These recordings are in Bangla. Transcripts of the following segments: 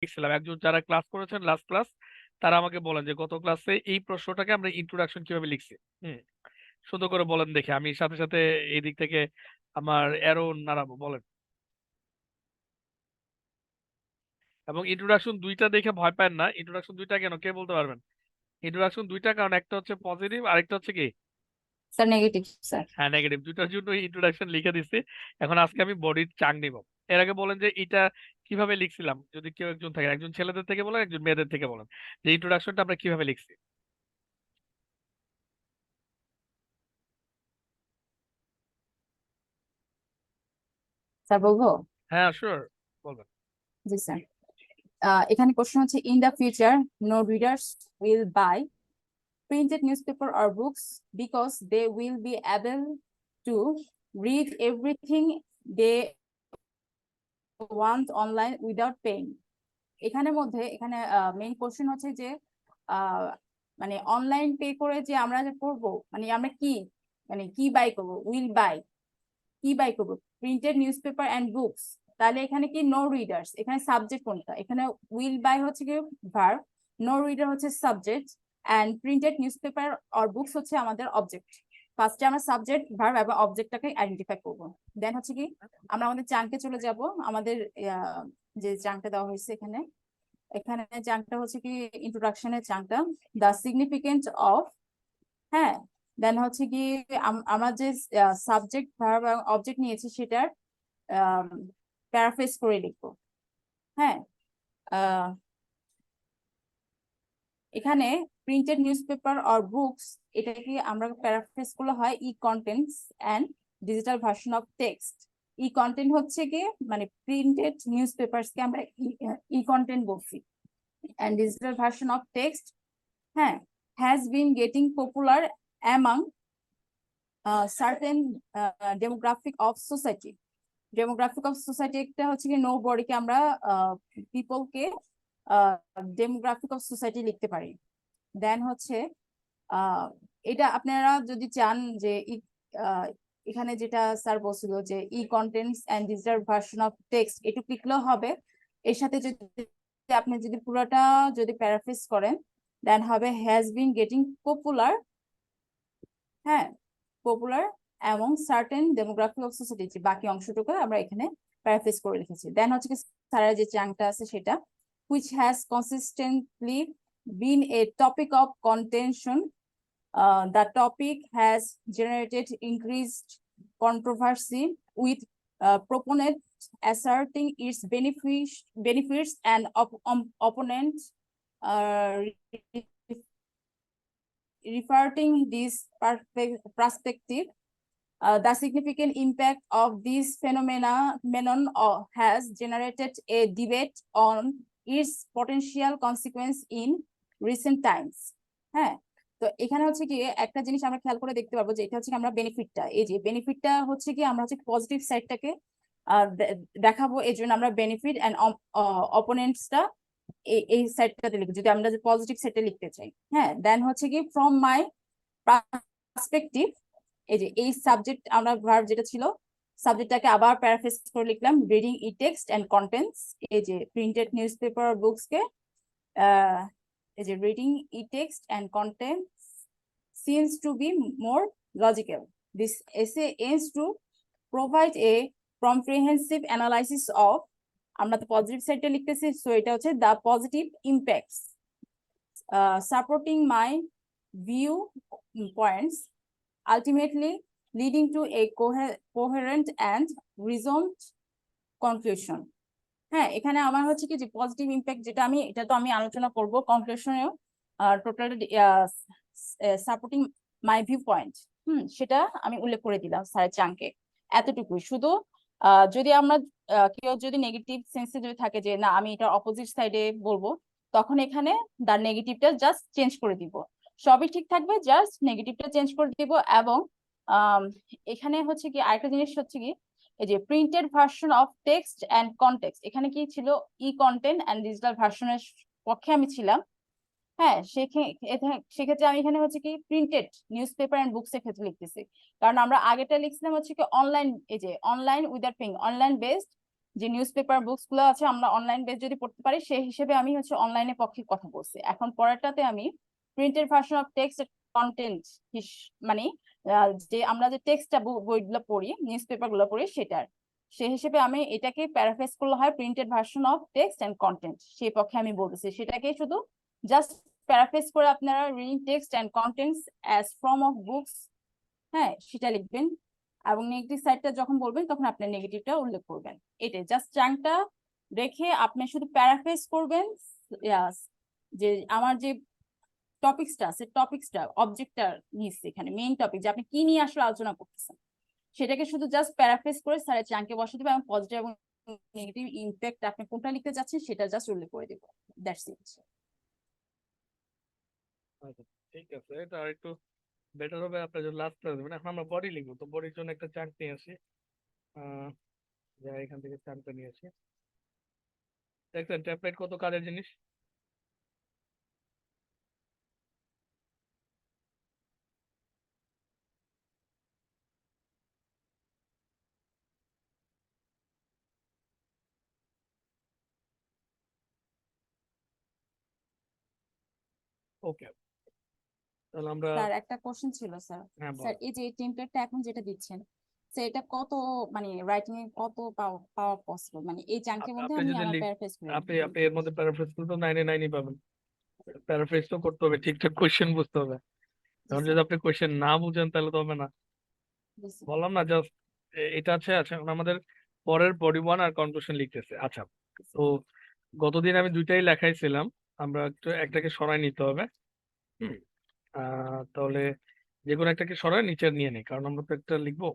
লিখছিলাম। একজন যারা ক্লাস করেছেন লাস্ট ক্লাস, তারা আমাকে বলেন যে গত ক্লাসে এই প্রশ্নটাকে আমরা ইন্ট্রোডাকশন কিভাবে লিখছি। হুম, সুন্দর করে বলেন দেখে, আমি সাথে সাথে এই দিক থেকে আমার অ্যারো নাড়াবো। বলেন। এবং ইন্ট্রোডাকশন দুইটা দেখে ভয় পান না। ইন্ট্রোডাকশন দুইটা কেন, কে বলতে পারবেন? ইন্ট্রোডাকশন দুইটা কারণ, একটা হচ্ছে পজিটিভ, আরেকটা হচ্ছে কি? Sir negative sir. হ্যাঁ, নেগেটিভ। দুইটার জন্য ইন্ট্রোডাকশন লিখে দিচ্ছি। এখন আজকে আমি বডির চাং নিব। এর আগে বলেন যে এটা কিভাবে লিখছিলাম, যদি কেউ একজন থাকে, একজন ছেলেদের থেকে বলেন, একজন মেয়েদের থেকে বলেন, যে ইন্ট্রোডাকশনটা আমরা কিভাবে লিখছি। স্যার বলবো? হ্যাঁ, শিওর, বলবেন। জি স্যার। এখানে কোশ্চেন হচ্ছে, in the future no readers will buy printed newspaper or books because they will be able to read everything they want online without paying. এখানে মেইন কোশ্চেন হচ্ছে যে মানে অনলাইন পে করে যে আমরা যে পড়বো, মানে আমরা কি বাই করবো, উইল বাই, কি বাই করবো? Printed news paper and books. তাহলে এখানে কি নো রিডার্স, এখানে সাবজেক্ট কোনটা? এখানে উইল বাই হচ্ছে কি ভার্ব, নো রিডার হচ্ছে subject, and printed newspaper or books হচ্ছে আমাদের অবজেক্ট। ফার্স্টে আমরা সাবজেক্ট, ভার্ব এবং অবজেক্টটাকে আইডেন্টিফাই করবো। দেন হচ্ছে কি আমরা আমাদের চাঙ্কে চলে যাব। আমাদের যে চাঙ্কটা দেওয়া হয়েছে এখানে, এখানে চাঙ্কটা হচ্ছে কি ইন্ট্রোডাকশনের চাঙ্কটা, দ্য সিগনিফিকেন্স অফ। হ্যাঁ, দেন হচ্ছে কি আমরা যে সাবজেক্ট, ভার্ব এবং অবজেক্ট নিয়েছি সেটার প্যারাফ্রেজ করে লিখবো। হ্যাঁ, এখানে printed newspaper or books, এটা কি আমরা প্যারাফ্রেজ গুলো হয় e contents and digital version of text. E content হচ্ছে কি মানে প্রিন্টেড নিউজ পেপারস কে আমরা ই কন্টেন্ট বলছি, and digital version of text, হ্যাঁ, has been getting popular among certain demographic of society. Demographic of society একটা হচ্ছে কি নো বডিকে আমরা পিপলকে ডেমোগ্রাফিক অফ সোসাইটি লিখতে পারি। দেন হচ্ছে এটা আপনারা যদি চান যে এখানে যেটা স্যার বলছিল যে e contents and digital version of text, এটুকু লিখলেও হবে। এর সাথে যদি আপনি যদি পুরোটা যদি প্যারাফ্রেজ করেন, দেন হবে হ্যাজ বিন গেটিং পপুলার, হ্যাঁ, পপুলার এবং সার্টেন ডেমোগ্রাফিক অফ সোসাইটি, বাকি অংশটুকু আমরা এখানে প্যারাফ্রেজ করে লিখেছি। দেন হচ্ছে কি স্যারের যে চাংটা আছে সেটা, which has consistently been a topic of contention. The topic has generated increased controversy with proponents asserting its benefits and opponents refuting this perspective. The significant impact of this phenomenon has generated a debate on its potential consequence in recent times. হ্যাঁ, তো এখানে হচ্ছে কি একটা জিনিস আমরা খেয়াল করে দেখতে পারবো যে এটা হচ্ছে কি আমরা বেনিফিটটা, এই যে বেনিফিটটা হচ্ছে কি আমরা হচ্ছে পজিটিভ সাইডটাকে দেখাবো, এই জন্য আমরা বেনিফিট অ্যান্ড অপোনেন্টসটা এই সাইডটাতে লিখবো যদি আমরা পজিটিভ সাইডটা লিখতে চাই। হ্যাঁ, দেন হচ্ছে কি ফ্রম মাই পার্সপেক্টিভ, এই যে এই সাবজেক্ট আমরা ভার্ব যেটা ছিল সাবজেক্টটাকে আবার প্যারাফ্রেজ করে লিখলাম, reading e text and contents. এই যে প্রিন্টেড নিউজপেপার বুকস কে এই যে reading e text and contents seems to be more logical. This essay aims to provide a comprehensive analysis of, আমরা তো পজিটিভ সাইডটা লিখতেছি, সো এটা হচ্ছে the positive impacts supporting my view points, ultimately leading to a coherent and reasoned conclusion. হ্যাঁ, এখানে আমার হচ্ছে কি যে পজিটিভ ইম্প্যাক্ট যেটা এটা তো আমি আলোচনা করব কনক্লুশনেও, total supporting my viewpoint, সেটা আমি উল্লেখ করে দিলাম স্যারের চাঙ্কে। এতটুকুই শুধু। যদি আমরা কেউ যদি নেগেটিভ সেন্সে যদি থাকে যে না আমি এটা অপোজিট সাইডে বলবো, তখন এখানে তার নেগেটিভটা জাস্ট চেঞ্জ করে দিব, সবই ঠিক থাকবে, জাস্ট নেগেটিভটা চেঞ্জ করে দিব। এবং এখানে হচ্ছে কি আরেকটা জিনিস হচ্ছে কি, এই যে printed version of text and context, এখানে কি ছিল ই কন্টেন্ট এন্ড ডিজিটাল ভার্সনের পক্ষে আমি ছিলাম। হ্যাঁ, সেক্ষেত্রে আমি এখানে হচ্ছে কি printed newspaper and books এর ক্ষেত্রে লিখতেছি, কারণ আমরা আগেটা লিখছিলাম হচ্ছে কি অনলাইন, এই যে online without paying, online based যে নিউজ পেপার বুকস গুলো আছে আমরা অনলাইন বেস যদি পড়তে পারি সেই হিসেবে আমি হচ্ছে অনলাইনের পক্ষে কথা বলছি। এখন পরেরটাতে আমি printed version of text content, মানে যে আমরা যে টেক্সটটা বইগুলো পড়ি, নিউজ পেপার গুলো পড়ি, সেটার সেই হিসেবে আমি এটাকে প্যারাফ্রেজ করলে হয় printed version of text and content, সেই পক্ষে আমি বলতেছি। সেটাকে শুধু জাস্ট প্যারাফ্রেজ করে আপনারা reading text and contents as form of books, হ্যাঁ সেটা লিখবেন। এবং নেগেটিভ সাইডটা যখন বলবেন তখন আপনি নেগেটিভটা উল্লেখ করবেন। এটাই জাস্ট চাংটা রেখে আপনি শুধু প্যারাফ্রেজ করবেন যে আমার যে টপিকসটা আছে, টপিকসটা অবজেক্টটা নিচ্ছে এখানে মেইন টপিক, যে আপনি কি নিয়ে আসলে আলোচনা করতেছেন সেটাকে শুধু জাস্ট প্যারাফ্রেজ করে স্যারের চাংকে বসে দেবেন এবং পজিটিভ এবং নেগেটিভ ইমপ্যাক্ট আপনি কোনটা লিখতে যাচ্ছেন সেটা জাস্ট উল্লেখ করে দেব। That's it. আচ্ছা ঠিক আছে, এটা আর একটু বেটার হবে আপনার জন্য লাস্ট ক্লাস দেবেন। এখন আমরা বডি লিখবো, তো বডির জন্য একটা চার্ট নিয়ে আসি। যা এখান থেকে চার্টটা নিয়ে আসি। দেখছেন টেমপ্লেট কত কাজের জিনিস। ওকে, তাহলে আমরা স্যার একটা কোশ্চেন ছিল স্যার। হ্যাঁ স্যার বলেন। এই যে টেমপ্লেটটা এখন যেটা দিচ্ছেন স্যার, এটা কত মানে রাইটিং এ কত পাওয়া পসিবল, মানে এই চাঙ্কের মধ্যে আপনি আমি যদি আমার প্যারাফ্রেজ করে আপনি আপনি এর মধ্যে প্যারাফ্রেজ করলে তো 99ই পাবেন। প্যারাফ্রেজ তো করতে হবে, ঠিকঠাক কোশ্চেন বুঝতে হবে। জি এখন যদি স্যার। আপনি কোশ্চেন না বুঝেন তাহলে তো হবে না। জি স্যার। বললাম না জাস্ট এটা আছে। আচ্ছা এখন আমাদের পরের বডি ওয়ান আর কনক্লুশন লিখতেছে। আচ্ছা তো গতদিন আমি দুইটাই লেখাইছিলাম, আমরা একটু একটাকে সরাই নিতে হবে। হুম, তাহলে যে কোনো একটাকে সরাই নিচে নিয়ে নিই, কারণ আমরা তো একটা লিখবো।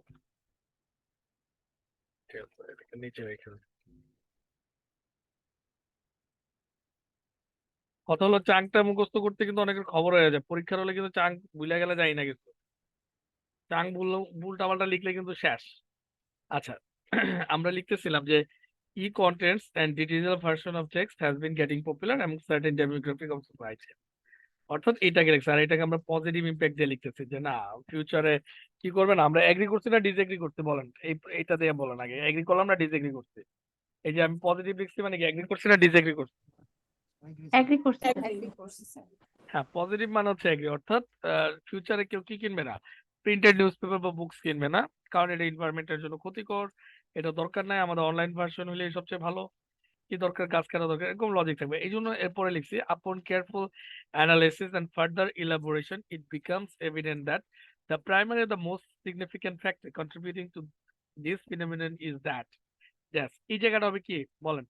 ঠিক আছে, এটাকে নিচে রেখে দিই। কথা হলো চাংটা মুখস্থ করতে কিন্তু অনেকের খবর হয়ে যায়, পরীক্ষার হলে কিন্তু চাং ভুলে গেলে যায় না কিছু। চাং উল্টা পাল্টা লিখলে কিন্তু শেষ। আচ্ছা আমরা লিখতেছিলাম যে e contents and digital version of text has been getting popular এবং সার্টেন ডেমোগ্রাফিক অফ সোসাইটি। অর্থাৎ এটাকে লিখছে, আর এটাকে আমরা পজিটিভ ইম্প্যাক্ট দিয়ে লিখতেছি যে না ফিউচারে কি করবেন। আমরা এগ্রি করছি না ডিসএগ্রি করতে বলেন, এইটা দিয়ে বলেন আগে এগ্রি করলাম না ডিসএগ্রি করছি। এই যে আমি পজিটিভ লিখছি মানে কি এগ্রি করছি না ডিসএগ্রি করছি। এগ্রি করছি স্যার। এগ্রি করছি স্যার। হ্যাঁ পজিটিভ মানে হচ্ছে এগ্রি, অর্থাৎ ফিউচারে কেউ কি কিনবে না, প্রিন্টেড নিউজ পেপার বা বুকস কিনবে না, কারণ এটা এনভায়রনমেন্টের জন্য ক্ষতিকর, এটা দরকার নাই, আমাদের অনলাইন ভার্সন হলে সবচেয়ে ভালো। কি দরকার, কাজ করা দরকার, এরকম লজিক থাকবে। এই জন্য এরপরে লিখছি upon careful analysis and further elaboration it becomes evident that the primary the most significant factor contributing to this phenomenon is that. That's এই জায়গাটা হবে কি বলেন।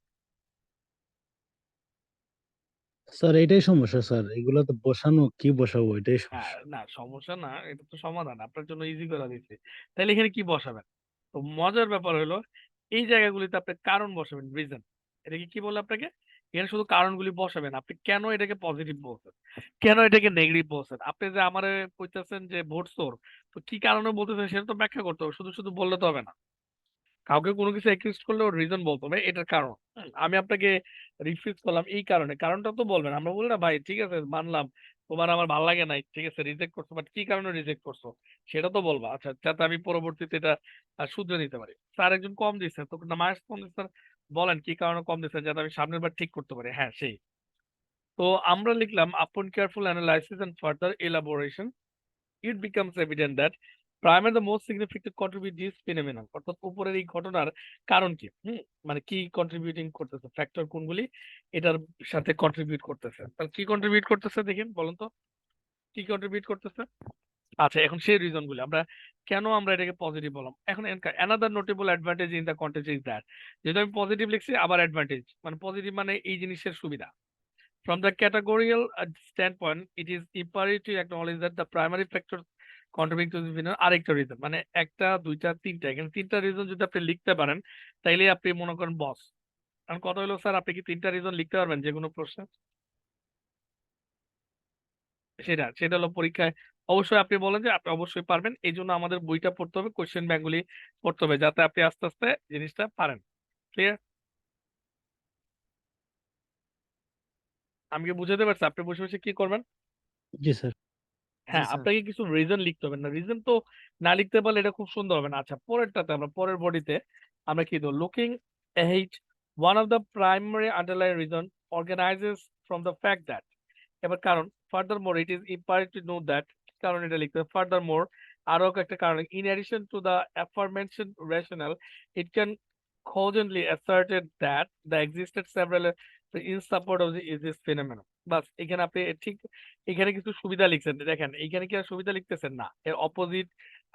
স্যার এটাই সমস্যা স্যার, এগুলো তো বসানো কি বসাবো এটাই সমস্যা। না সমস্যা না, এটা তো সমাধান আপনার জন্য ইজি করে দিচ্ছি। তাহলে এখানে কি বসাবেন, তো মজার ব্যাপার হলো এই জায়গাগুলিতে আপনি কারণ বসাবেন, রিজন। এটাকে কি বলে আপনাকে, এখানে শুধু কারণগুলি বসাবেন, আপনি কেন এটাকে পজিটিভ বলছেন, কেন এটাকে নেগেটিভ বলছেন। আপনি যে আমারে কইতেছেন যে ভোট চোর, তো কি কারণে বলতেছেন সেটা তো ব্যাখ্যা করতে হবে, শুধু শুধু বললে তো হবে না। কাউকে কোনো কিছু অ্যাকিউজ করলে ওর রিজন বলতে হবে, এটার কারণ। আমি আপনাকে রিফিউজ করলাম এই কারণে, কারণটা তো বলবেন। আমরা বলি না ভাই ঠিক আছে মানলাম তোমার আমার ভালো লাগে নাই, ঠিক আছে রিজেক্ট করছো, বাট কি কারণে রিজেক্ট করছো সেটা তো বলবা। আচ্ছা যাতে আমি পরবর্তীতে এটা শুধরে নিতে পারি। স্যার একজন কম দিচ্ছে তো না, মার্কস কম দিচ্ছে, বলেন কি কারণে কম দিচ্ছে যাতে আমি সামনের বার ঠিক করতে পারি। হ্যাঁ সেই। তো আমরা লিখলাম upon careful analysis and further elaboration it becomes evident that primer the most significant contribute this phenomenon, অর্থাৎ উপরের এই ঘটনার কারণ কি, মানে কি কন্ট্রিবিউটিং করতেছে, ফ্যাক্টর কোনগুলি এটার সাথে কন্ট্রিবিউট করতেছে। তাহলে কি কন্ট্রিবিউট করতেছে দেখেন বলুন তো, কি কন্ট্রিবিউট করতেছে। আচ্ছা এখন সেই রিজন গুলি আমরা কেন আমরা এটাকে পজিটিভ বললাম। এখন another notable advantage in the context is that, যেহেতু আমি পজিটিভ লিখছি আবার অ্যাডভান্টেজ মানে পজিটিভ মানে এই জিনিসের সুবিধা। From the categorical standpoint, it is imperative to acknowledge that the primary factors contributing to this phenomenon আরেকটা রিজন, মানে একটা দুইটা তিনটা, এখানে তিনটা রিজন যদি আপনি লিখতে পারেন তাইলে আপনি মনে করেন বস। কারণ কথা হলো স্যার আপনি কি তিনটা রিজন লিখতে পারবেন যে কোনো প্রশ্নে, সেটা সেটা হলো পরীক্ষায় অবশ্যই আপনি বলেন যে আপনি অবশ্যই পারবেন। এই জন্য আমাদের বইটা পড়তে হবে, কোশ্চেন ব্যাংকগুলি পড়তে হবে, যাতে আপনি আস্তে আস্তে জিনিসটা পারেন। ক্লিয়ার, আমি কি বুঝাতে পারছি? আপনি বসে বসে কি করবেন, জি স্যার। হ্যাঁ আপনাকে কিছু রিজন লিখতে হবে, না রিজন তো না লিখতে পারলে এটা খুব সুন্দর হবে না। আচ্ছা পরেরটাতে আমরা পরের বডিতে আমরা কি দেবো, looking H. One of the primary underlying reason organizes from the fact that এবার কারণ furthermore it is important to know that কারণ এটা লিখতে হবে furthermore আরো একটা কারণ in addition to the aforementioned rationale it can cogently asserted that the existed several in support of this phenomenon বাস এখানে আপনি ঠিক এখানে কিছু সুবিধা লিখছেন দেখেন এখানে কি আর সুবিধা লিখতেছেন না এর অপোজিট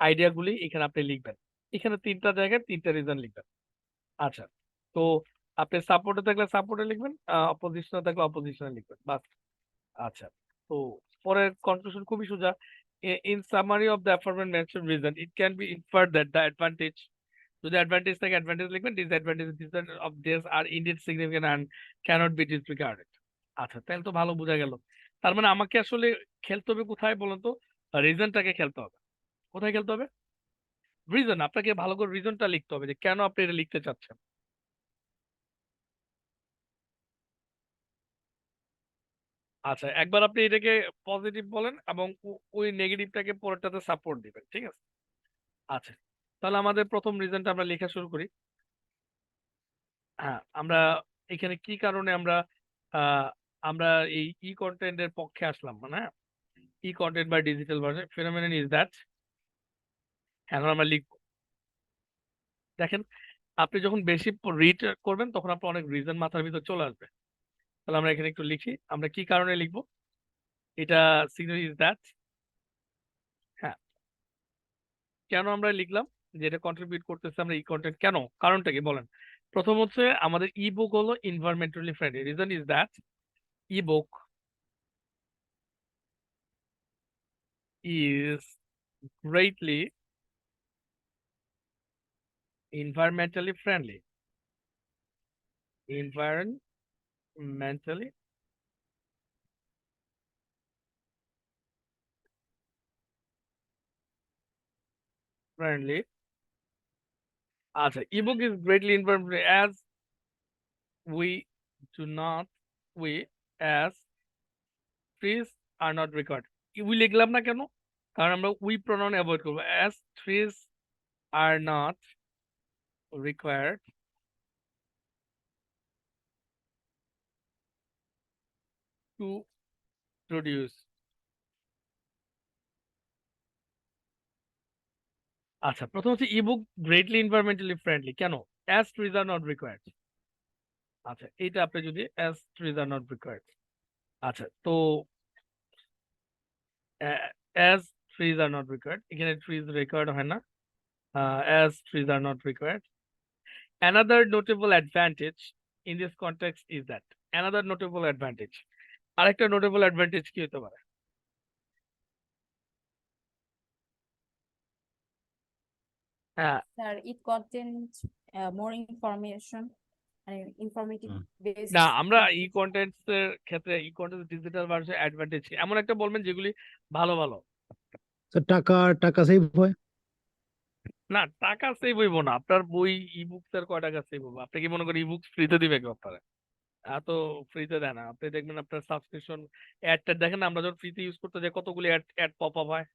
আইডিয়া গুলি এখানে আপনি লিখবেন এখানে তিনটা জায়গায় তিনটা রিজন লিখবেন আচ্ছা তো আপনি সাপোর্টে থাকলে সাপোর্টে লিখবেন অপোজিশনে থাকলে অপোজিশনে লিখবেন বাস আচ্ছা তো পরের কনক্লুশন খুবই সোজা in summary of the aforementioned reason it can be inferred that the advantage যদি অ্যাডভান্টেজ থাকে অ্যাডভান্টেজ লিখবেন disadvantage of this are indeed significant and cannot be disregarded আচ্ছা তাহলে তো ভালো বোঝা গেল তার মানে আমাকে আসলে খেলতে হবে কোথায় বলুন তো রিজনটাকে খেলতে হবে কোথায় খেলতে হবে রিজন আপনাকে ভালো করে রিজনটা লিখতে হবে যে কেন আপনি এটা লিখতে চাচ্ছেন আচ্ছা একবার আপনি এটাকে পজিটিভ বলেন এবং ওই নেগেটিভটাকে পরেরটাতে সাপোর্ট দিবেন ঠিক আছে আচ্ছা তাহলে আমাদের প্রথম রিজনটা আমরা লেখা শুরু করি হ্যাঁ আমরা এখানে কি কারণে আমরা আমরা এই ই কন্টেন্টের পক্ষে আসলাম মানে ই কন্টেন্ট বা ডিজিটাল ভার্সন ফিনোমেনন ইজ দ্যাট এখন আমরা লিখব দেখেন আপনি যখন বেশি রিড করবেন তখন আপনার অনেক রিজন মাথার ভিতর চলে আসবে তাহলে আমরা এখানে একটু লিখি আমরা কি কারণে লিখবো এটা সিগন্যাল ইজ দ্যাট হ্যাঁ কেন আমরা লিখলাম যে এটা কন্ট্রিবিউট করতেছে আমরা ই কন্টেন্ট কেন কারণটা কি বলেন প্রথম হচ্ছে আমাদের ই বুক হলো environmentally friendly reason is that E book is greatly environmentally friendly. Environmentally friendly. Ebook is greatly environmentally as we do not as trees are not required. We লিখলাম না কেন কারণ আমরা we pronoun avoid করব as trees are not required to produce. আচ্ছা প্রথম হচ্ছে ইবুক গ্রেটলি এনভায়রনমেন্টালি ফ্রেন্ডলি কেন as trees are not required আচ্ছা এটা আপনি যদি as trees are not required আচ্ছা তো as trees are not required এখানে trees required হয় না as trees are not required another notable advantage in this context is that another notable advantage আরেকটা notable advantage কি হতে পারে হ্যাঁ Sir, it contains more information and informative based. না আমরা ই কন্টেন্টস এর ক্ষেত্রে ই কন্টেন্ট ডিজিটাল ভার্সন অ্যাডভান্টেজ এমন একটা বলবেন যেগুলি ভালো ভালো স্যার টাকা সেভ হয়। না টাকা সেভ হইব না আপনার বই ইবুকস এর কয় টাকা সেভ হবো আপনি কি মনে করেন ইবুকস ফ্রিতে দিবে কেউ আপনারা এত ফ্রিতে দেয় না আপনি দেখবেন আপনার সাবস্ক্রিপশন অ্যাডটা দেখেন আমরা যখন ফ্রিতে ইউজ করতে যাই কতগুলি অ্যাড পপ আপ হয়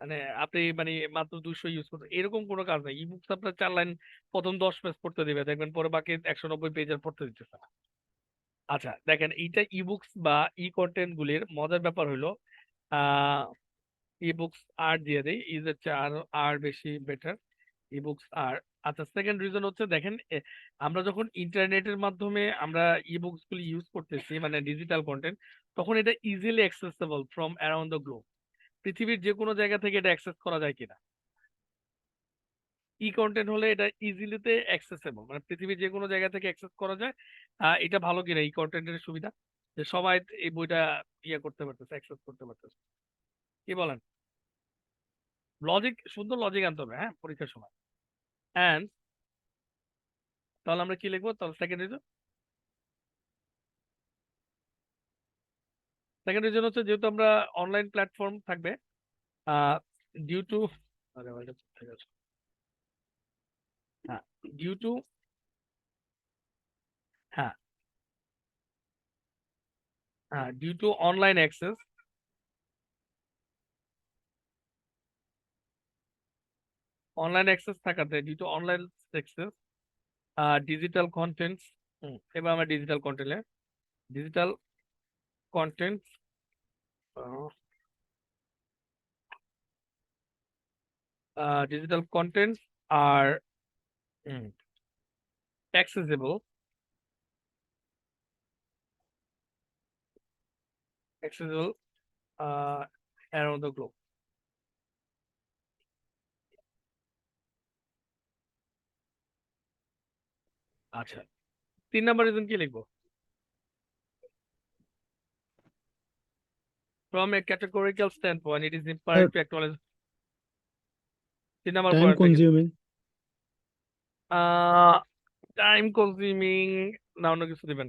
মানে আপনি মানে মাত্র 200 ইউজ করতে এরকম কোনো কাজ নাই ইবুকস আপনার 4 লাইন প্রথম 10 পেজ পড়তে দিবে দেখবেন পরে বাকি 190 পেজের পড়তে দিতেছে না আচ্ছা দেখেন এইটা ইবুকস বা ই কন্টেন্ট গুলির মজার ব্যাপার হলো আহ ইবুকস আর দিয়ে দেই ইজ হচ্ছে আর বেশি বেটার ইবুকস আর আচ্ছা সেকেন্ড রিজন হচ্ছে দেখেন আমরা যখন ইন্টারনেটের মাধ্যমে আমরা ইবুকস গুলি ইউজ করতেছি মানে ডিজিটাল কন্টেন্ট তখন এটা easily accessible from around the globe পৃথিবীর যে কোনো জায়গা থেকে এটা অ্যাক্সেস করা যায় কিনা ই কন্টেন্ট হলে এটা ইজিলিতে অ্যাক্সেসেবল মানে পৃথিবীর যে কোনো জায়গা থেকে অ্যাক্সেস করা যায় এটা ভালো কিনা ই কন্টেন্টের সুবিধা যে সবাই এই বইটা ইয়ে করতে পারতেছে অ্যাক্সেস করতে পারতেছে কি বলেন লজিক সুন্দর লজিক আনতে হবে হ্যাঁ পরীক্ষার সময় অ্যান্ড তাহলে আমরা কি লিখবো তাহলে সেকেন্ড রিজন হচ্ছে যেহেতু আমরা অনলাইন প্ল্যাটফর্ম থাকবে ডিউ টু হ্যাঁ ডিউ টু হ্যাঁ হ্যাঁ ডিউ টু অনলাইন অ্যাক্সেস থাকাতে due to online access digital contents, এবার আমরা ডিজিটাল কন্টেন্টে digital contents digital contents are accessible around the globe. আচ্ছা, 3 নাম্বার রিজন কি লিখবো? From a categorical standpoint, it is important to acknowledge 3 number time point থেকে কনজিউমিং, টাইম কনজিউমিং না অন্য কিছু দিবেন?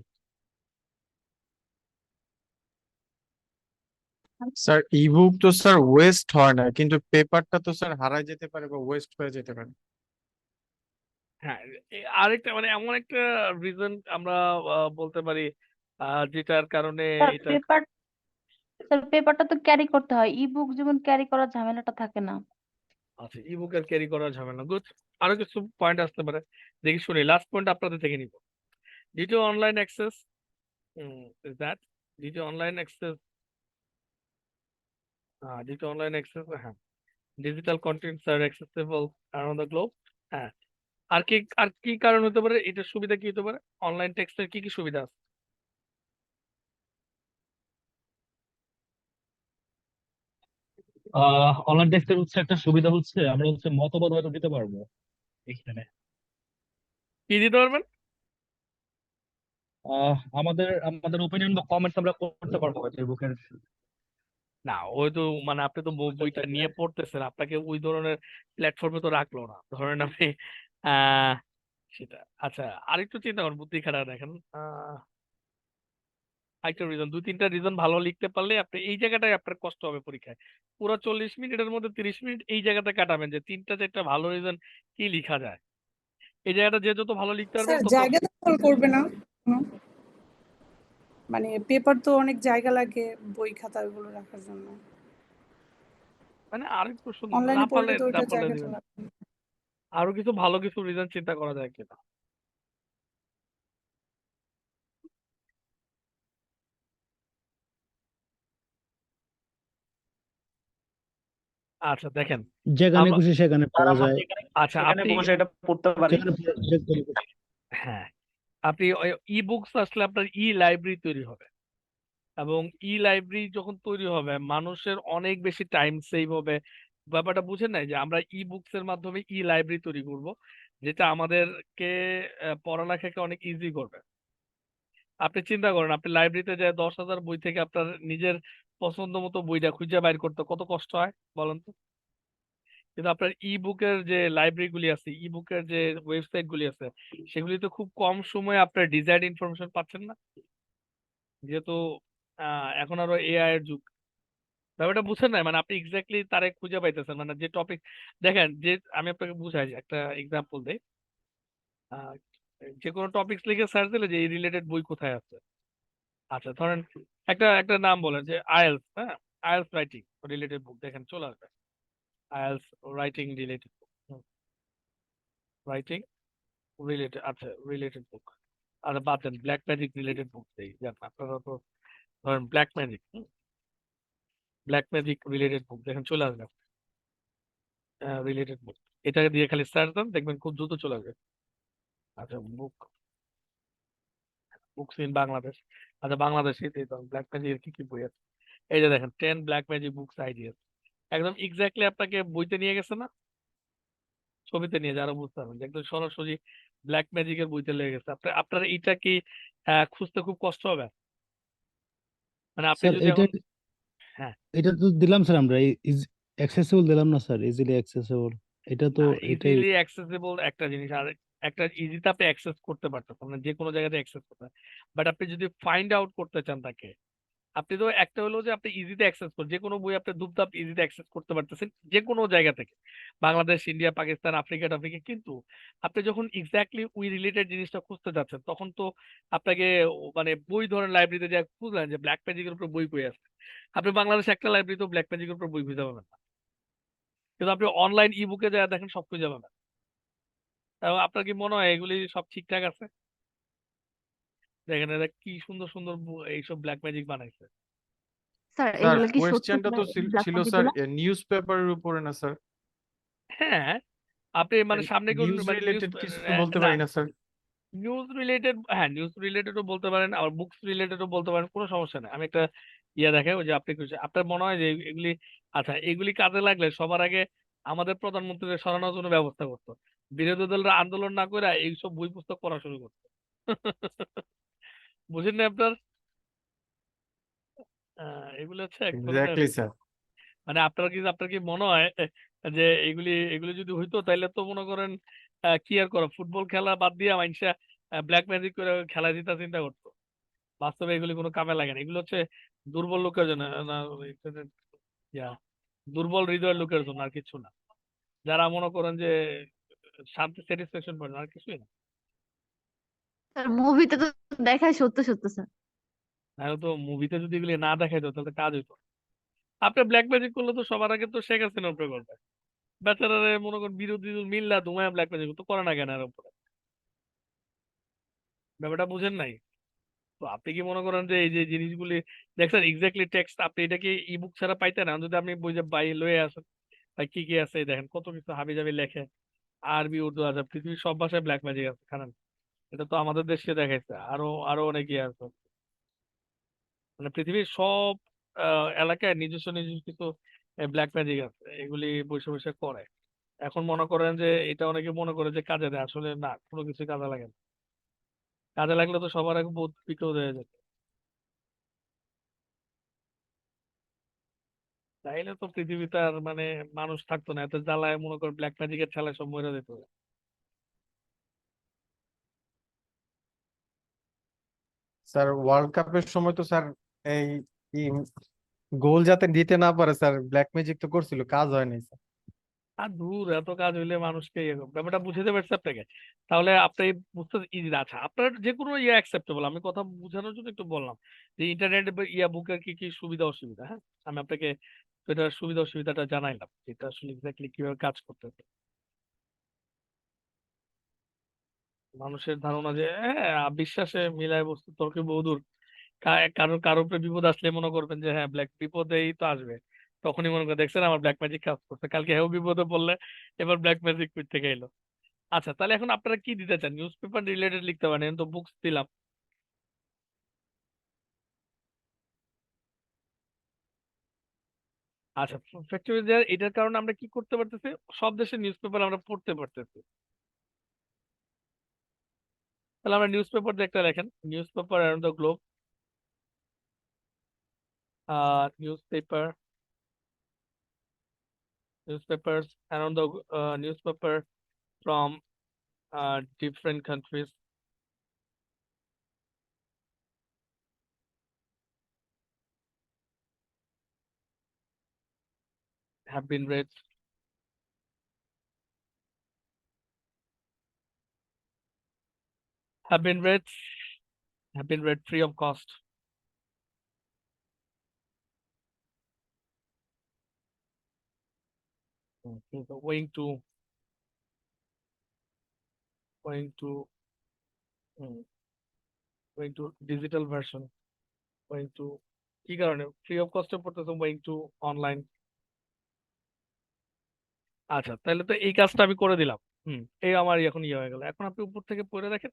স্যার ইবুক তো স্যার ওয়েস্ট হয় না, কিন্তু পেপারটা তো স্যার হারায় যেতে পারে বা ওয়েস্ট হয়ে যেতে পারে। হ্যাঁ, আরেকটা মানে এমন একটা রিজন আমরা বলতে পারি যেটার কারণে এটা পেপারটা তো ক্যারি করতে হয়, ইবুক যেমন ক্যারি করার ঝামেলাটা থাকে না। আচ্ছা, ইবুকের ক্যারি করার ঝামেলা। গুড, আরো কিছু পয়েন্ট আসতে পারে, দেখি শুনি। লাস্ট পয়েন্ট আপনাদের থেকে নিব। Due to online access, is that due to online access, due to online access, digital contents are accessible around the globe. হ্যাঁ, আর কি কারণ হতে পারে? এটার সুবিধা কি হতে পারে? অনলাইন টেক্সটের কি কি সুবিধা আছে? অনলাইন টেক্সটের হচ্ছে একটা সুবিধা হচ্ছে আমরা হচ্ছে মতবাদ হয়তো দিতে পারবো এখানে। কি দিতে পারবেন? আমাদের আমাদের ওপিনিয়ন বা কমেন্টস আমরা করতে পারবো হয়তো এই বুকের। না, ওই তো মানে আপনি তো বইটা নিয়ে পড়তেছেন, আপনাকে ওই ধরনের প্ল্যাটফর্মে তো রাখলো না। ধরেন আপনি আহ সেটা। আচ্ছা, আরেকটু চিন্তা করুন, বুদ্ধি খাটায় দেখেন। আরেকটা রিজন, 2-3টা রিজন ভালো লিখতে পারলে আপনি এই জায়গাটায় আপনার কষ্ট হবে পরীক্ষায়। পুরো 40 মিনিটের মধ্যে 30 মিনিট এই জায়গাটা কাটাবেন যে 3টা-4টা ভালো রিজন কি লিখা যায়। এই জায়গাটা যে যত ভালো লিখতে পারবেন স্যার তত জায়গা দখল করবে না? মানে পেপার তো অনেক জায়গা লাগে বই খাতা ওগুলো রাখার জন্য। মানে আরেকটু না অনলাইনে পারলে পড়লে তো না ওইটা পারলে জায়গাটা দিবেন। লাগবে। আরো কিছু ভালো কিছু রিজন চিন্তা করা যায় কিনা। আচ্ছা দেখেন, যেখানে আমরা খুশি সেখানে পাওয়া যায়, আচ্ছা সেখানে আপনি বসে এটা পড়তে পারি। যেখানে যেখানে খুশি। হ্যাঁ, আপনি ই বুকস আসলে আপনার ই লাইব্রেরি তৈরি হবে, এবং ই লাইব্রেরি যখন তৈরি হবে মানুষের অনেক বেশি টাইম সেভ হবে। ব্যাপারটা বুঝেন নাই যে আমরা ই বুকস এর মাধ্যমে ই লাইব্রেরি তৈরি করব, যেটা আমাদেরকে পড়ালেখাকে অনেক ইজি করবে। আপনি চিন্তা করেন, আপনি লাইব্রেরিতে যায় 10,000 বই থেকে আপনার নিজের পছন্দ মতো বইটা খুঁজে বাইর করতে কত কষ্ট হয় বলেন তো। কিন্তু আপনার ই বুকের যে লাইব্রেরি গুলি আছে, ই বুকের যে ওয়েবসাইট গুলি আছে, সেগুলি তো খুব কম সময়ে আপনার ডিজাইন ইনফরমেশন পাচ্ছেন না, যেহেতু এখন আরো এআই এর যুগ। ব্যাপারটা বুঝছেন না, মানে আপনি এক্স্যাক্টলি তারে খুঁজে পাইতেছেন, মানে যে টপিক দেখেন, যে আমি আপনাকে বুঝাই একটা এক্সাম্পল দেই। আহ, যে কোনো টপিকস লিখে সার্চ দিলে যে এই রিলেটেড বই কোথায় আছে। আচ্ছা ধরেন একটা একটা নাম বলেন যে আইএলস, হ্যাঁ, আইএলস রাইটিং রিলেটেড বুক, দেখেন চলে আসবে IELTS writing related book, writing related, আচ্ছা রিলেটেড বুক। আচ্ছা বাদ দেন, ব্ল্যাক ম্যাজিক রিলেটেড বুক দেই, জান আপনারা তো ধরেন black magic, black magic related book, দেখেন চলে আসবে রিলেটেড বুক। এটাকে দিয়ে খালি সার্চ দেন, দেখবেন খুব দ্রুত চলে আসবে। আচ্ছা বুকস ইন বাংলাদেশ, আচ্ছা বাংলাদেশে ব্ল্যাক ম্যাজিকের কি কি বই আছে, এই যে দেখেন 10 ব্ল্যাক ম্যাজিক বুকস আইডিয়াস। একদম এক্স্যাক্টলি আপনাকে বইতে নিয়ে গেছে না, ছবিতে নিয়ে যারা বুঝতে পারবেন যে একদম সরাসরি ব্ল্যাক ম্যাজিকের বইতে লেগে গেছে। আপনার এটা কি খুঁজতে খুব কষ্ট হবে? মানে আপনি স্যার যদি এটা এখন হ্যাঁ, এটা তো দিলাম স্যার, আমরা অ্যাক্সেসিবল দিলাম না স্যার, ইজিলি অ্যাক্সেসিবল। এটা তো এটাই। ইজিলি অ্যাক্সেসিবল একটা জিনিস, আর একটা ইজিতে আপনি অ্যাক্সেস করতে পারতেছেন, মানে যে কোনো জায়গাতে অ্যাক্সেস করতে। বাট আপনি যদি ফাইন্ড আউট করতে চান তাকে, আপনি তো একটা হলো যে আপনি ইজিতে অ্যাক্সেস করেন, যে কোনো বই আপনি ধুপধাপ ইজিতে অ্যাক্সেস করতে পারতেছেন যে কোনো জায়গা থেকে, বাংলাদেশ, ইন্ডিয়া, পাকিস্তান, আফ্রিকা টাফ্রিকা। কিন্তু আপনি যখন এক্স্যাক্টলি ওই রিলেটেড জিনিসটা খুঁজতে যাচ্ছেন, তখন তো আপনাকে মানে বই ধরেন লাইব্রেরিতে যা খুঁজলেন যে ব্ল্যাক ম্যাজিকের উপর বই কই আছে, আপনি বাংলাদেশে একটা লাইব্রেরিতে ব্ল্যাক ম্যাজিকের উপর বই খুঁজে পাবেন না, কিন্তু আপনি অনলাইন ই বুকে যা দেখেন সব খুঁজে পাবেন। তাও আপনার কি মনে হয় এগুলি সব ঠিকঠাক আছে? দেখেন এরা কি সুন্দর সুন্দর এইসব ব্ল্যাক ম্যাজিক বানাইছে। স্যার স্যার এগুলো কি সত্য কোয়েশ্চেনটা তো ব্ল্যাক ছিল ম্যাজিক স্যার গুলো? নিউজ পেপারের উপরে না স্যার? হ্যাঁ, আপনি মানে সামনে কোন নিউজ মানে নিউজ রিলেটেড কিছু তো বলতে না পারি না স্যার? নিউজ রিলেটেড, হ্যাঁ নিউজ রিলেটেডও বলতে পারেন, আবার বুকস রিলেটেডও বলতে পারেন, কোনো সমস্যা নেই। আমি একটা দেখে ওই যে আপনি আপনার মনে হয় যে এগুলি, আচ্ছা এগুলি কাজে লাগলে সবার আগে আমাদের প্রধানমন্ত্রী সরানোর জন্য ব্যবস্থা করতো, বিরোধী দলরা আন্দোলন না করে এইসব বই পুস্তক পড়া শুরু করতো। বুঝেন না আপনার? এগুলো হচ্ছে এক ধরনের, এক্স্যাক্টলি স্যার। মানে আপনার কি মনে হয় যে এগুলি এগুলি যদি হইতো তাইলে তো মনে করেন কি আর করা, ফুটবল খেলা বাদ দিয়ে মানুষরা ব্ল্যাক ম্যাজিক করে খেলা জিতা চিন্তা করতো। বাস্তবে এগুলি কোনো কামে লাগে না, এগুলো হচ্ছে দুর্বল লোকের জন্য না, ইয়া, দুর্বল হৃদয়ের লোকের জন্য, আর কিছু না। যারা মনে করেন যে শান্তি স্যাটিসফ্যাকশন পায় না, আর কিছুই না। স্যার মুভিতে তো দেখায় সত্য সত্য স্যার। তাহলে তো মুভিতে যদি এগুলি না দেখাইতো তাহলে তো কাজ হইতো। আপনি ব্ল্যাক ম্যাজিক করলে তো সবার আগে তো শেখ হাসিনার উপরে করবে, বেচারারে মনে করেন বিরোধী দল মিল্লা ধুমায় ব্ল্যাক ম্যাজিক তো করে না কেন এর উপরে? ব্যাপারটা বুঝেন নাই? তো আপনি কি মনে করেন যে এই যে জিনিসগুলি দেখছেন এক্স্যাক্টলি টেক্সট, আপনি এটা কি ইবুক ছাড়া পাইতেন না? যদি আপনি বই যে বাই লয়ে আসেন, ভাই কি কি আছে দেখেন, কত কিছু হাবি জাবি লেখে, আরবি উর্দু আছে, পৃথিবীর সব ভাষায় ব্ল্যাক ম্যাজিক আছে খারাপ। এটা তো আমাদের দেশকে দেখাইছে, আরো আরো অনেক ইয়ে আছে। মানে পৃথিবীর সব এলাকায় নিজস্ব নিজস্ব কিছু ব্ল্যাক ম্যাজিক আছে, এগুলি বসে বসে করে। এখন মনে করেন যে এটা অনেকে মনে করে যে কাজে দেয়, আসলে না, কোনো কিছু কাজে লাগে না। কাজে লাগলে তো সবার আগে বহুত বিক্রয় হয়ে যেত। তাইলে তো পৃথিবীতে আর মানে মানুষ থাকতো না, এত জ্বালায় মনে কর ব্ল্যাক ম্যাজিকের খেলায় সব মরে যেত। স্যার ওয়ার্ল্ড কাপের সময় তো স্যার এই গোল যাতে দিতে না পারে স্যার, ব্ল্যাক ম্যাজিক তো করছিল, কাজ হয়নি স্যার। আর দূর, এত কাজ হইলে মানুষকে ব্যাপারটা বুঝাতে পারছে আপনাকে? তাহলে আপনি বুঝতে ইজি। আচ্ছা আপনার যে কোনো ইয়ে অ্যাকসেপ্টেবল, আমি কথা বোঝানোর জন্য একটু বললাম যে ইন্টারনেট ইয়া বুকের কি কি সুবিধা অসুবিধা। হ্যাঁ, আমি আপনাকে এটার সুবিধা অসুবিধাটা জানাইলাম, এটা আসলে এক্স্যাক্টলি কিভাবে কাজ করতেছে। মানুষের ধারণা যে হ্যাঁ বিশ্বাসে মিলায় বস্তু তর্কে বহুদূর। কারোর উপরে বিপদ আসলে মনে করবেন যে হ্যাঁ ব্ল্যাক বিপদেই তো আসবে, তখনই মনে করে দেখছেন আমার ব্ল্যাক ম্যাজিক কাজ করছে, কালকে হেও বিপদে পড়লে এবার ব্ল্যাক ম্যাজিক কই থেকে এলো। আচ্ছা তাহলে এখন আপনারা কি দিতে চান? নিউজ পেপার রিলেটেড লিখতে পারেন, এখন তো বুকস দিলাম। আচ্ছা, ফ্যাক্টরি দেওয়ার এটার কারণে আমরা কি করতে পারতেছি, সব দেশের নিউজ পেপার আমরা পড়তে পারতেছি। তাহলে আমরা নিউজ পেপার দিয়ে একটা লেখেন, news paper around the globe, news paper, newspapers around the newspaper from different countries have been read have been read free of cost. Okay, so mm, going to digital version, going to কি কারণে ফ্রি অফ কস্টে পড়তেছে, going to online। আচ্ছা তাহলে তো এই কাজটা আমি করে দিলাম। এই আমার এখন ইয়ে হয়ে গেল। এখন আপনি উপর থেকে পড়ে দেখেন,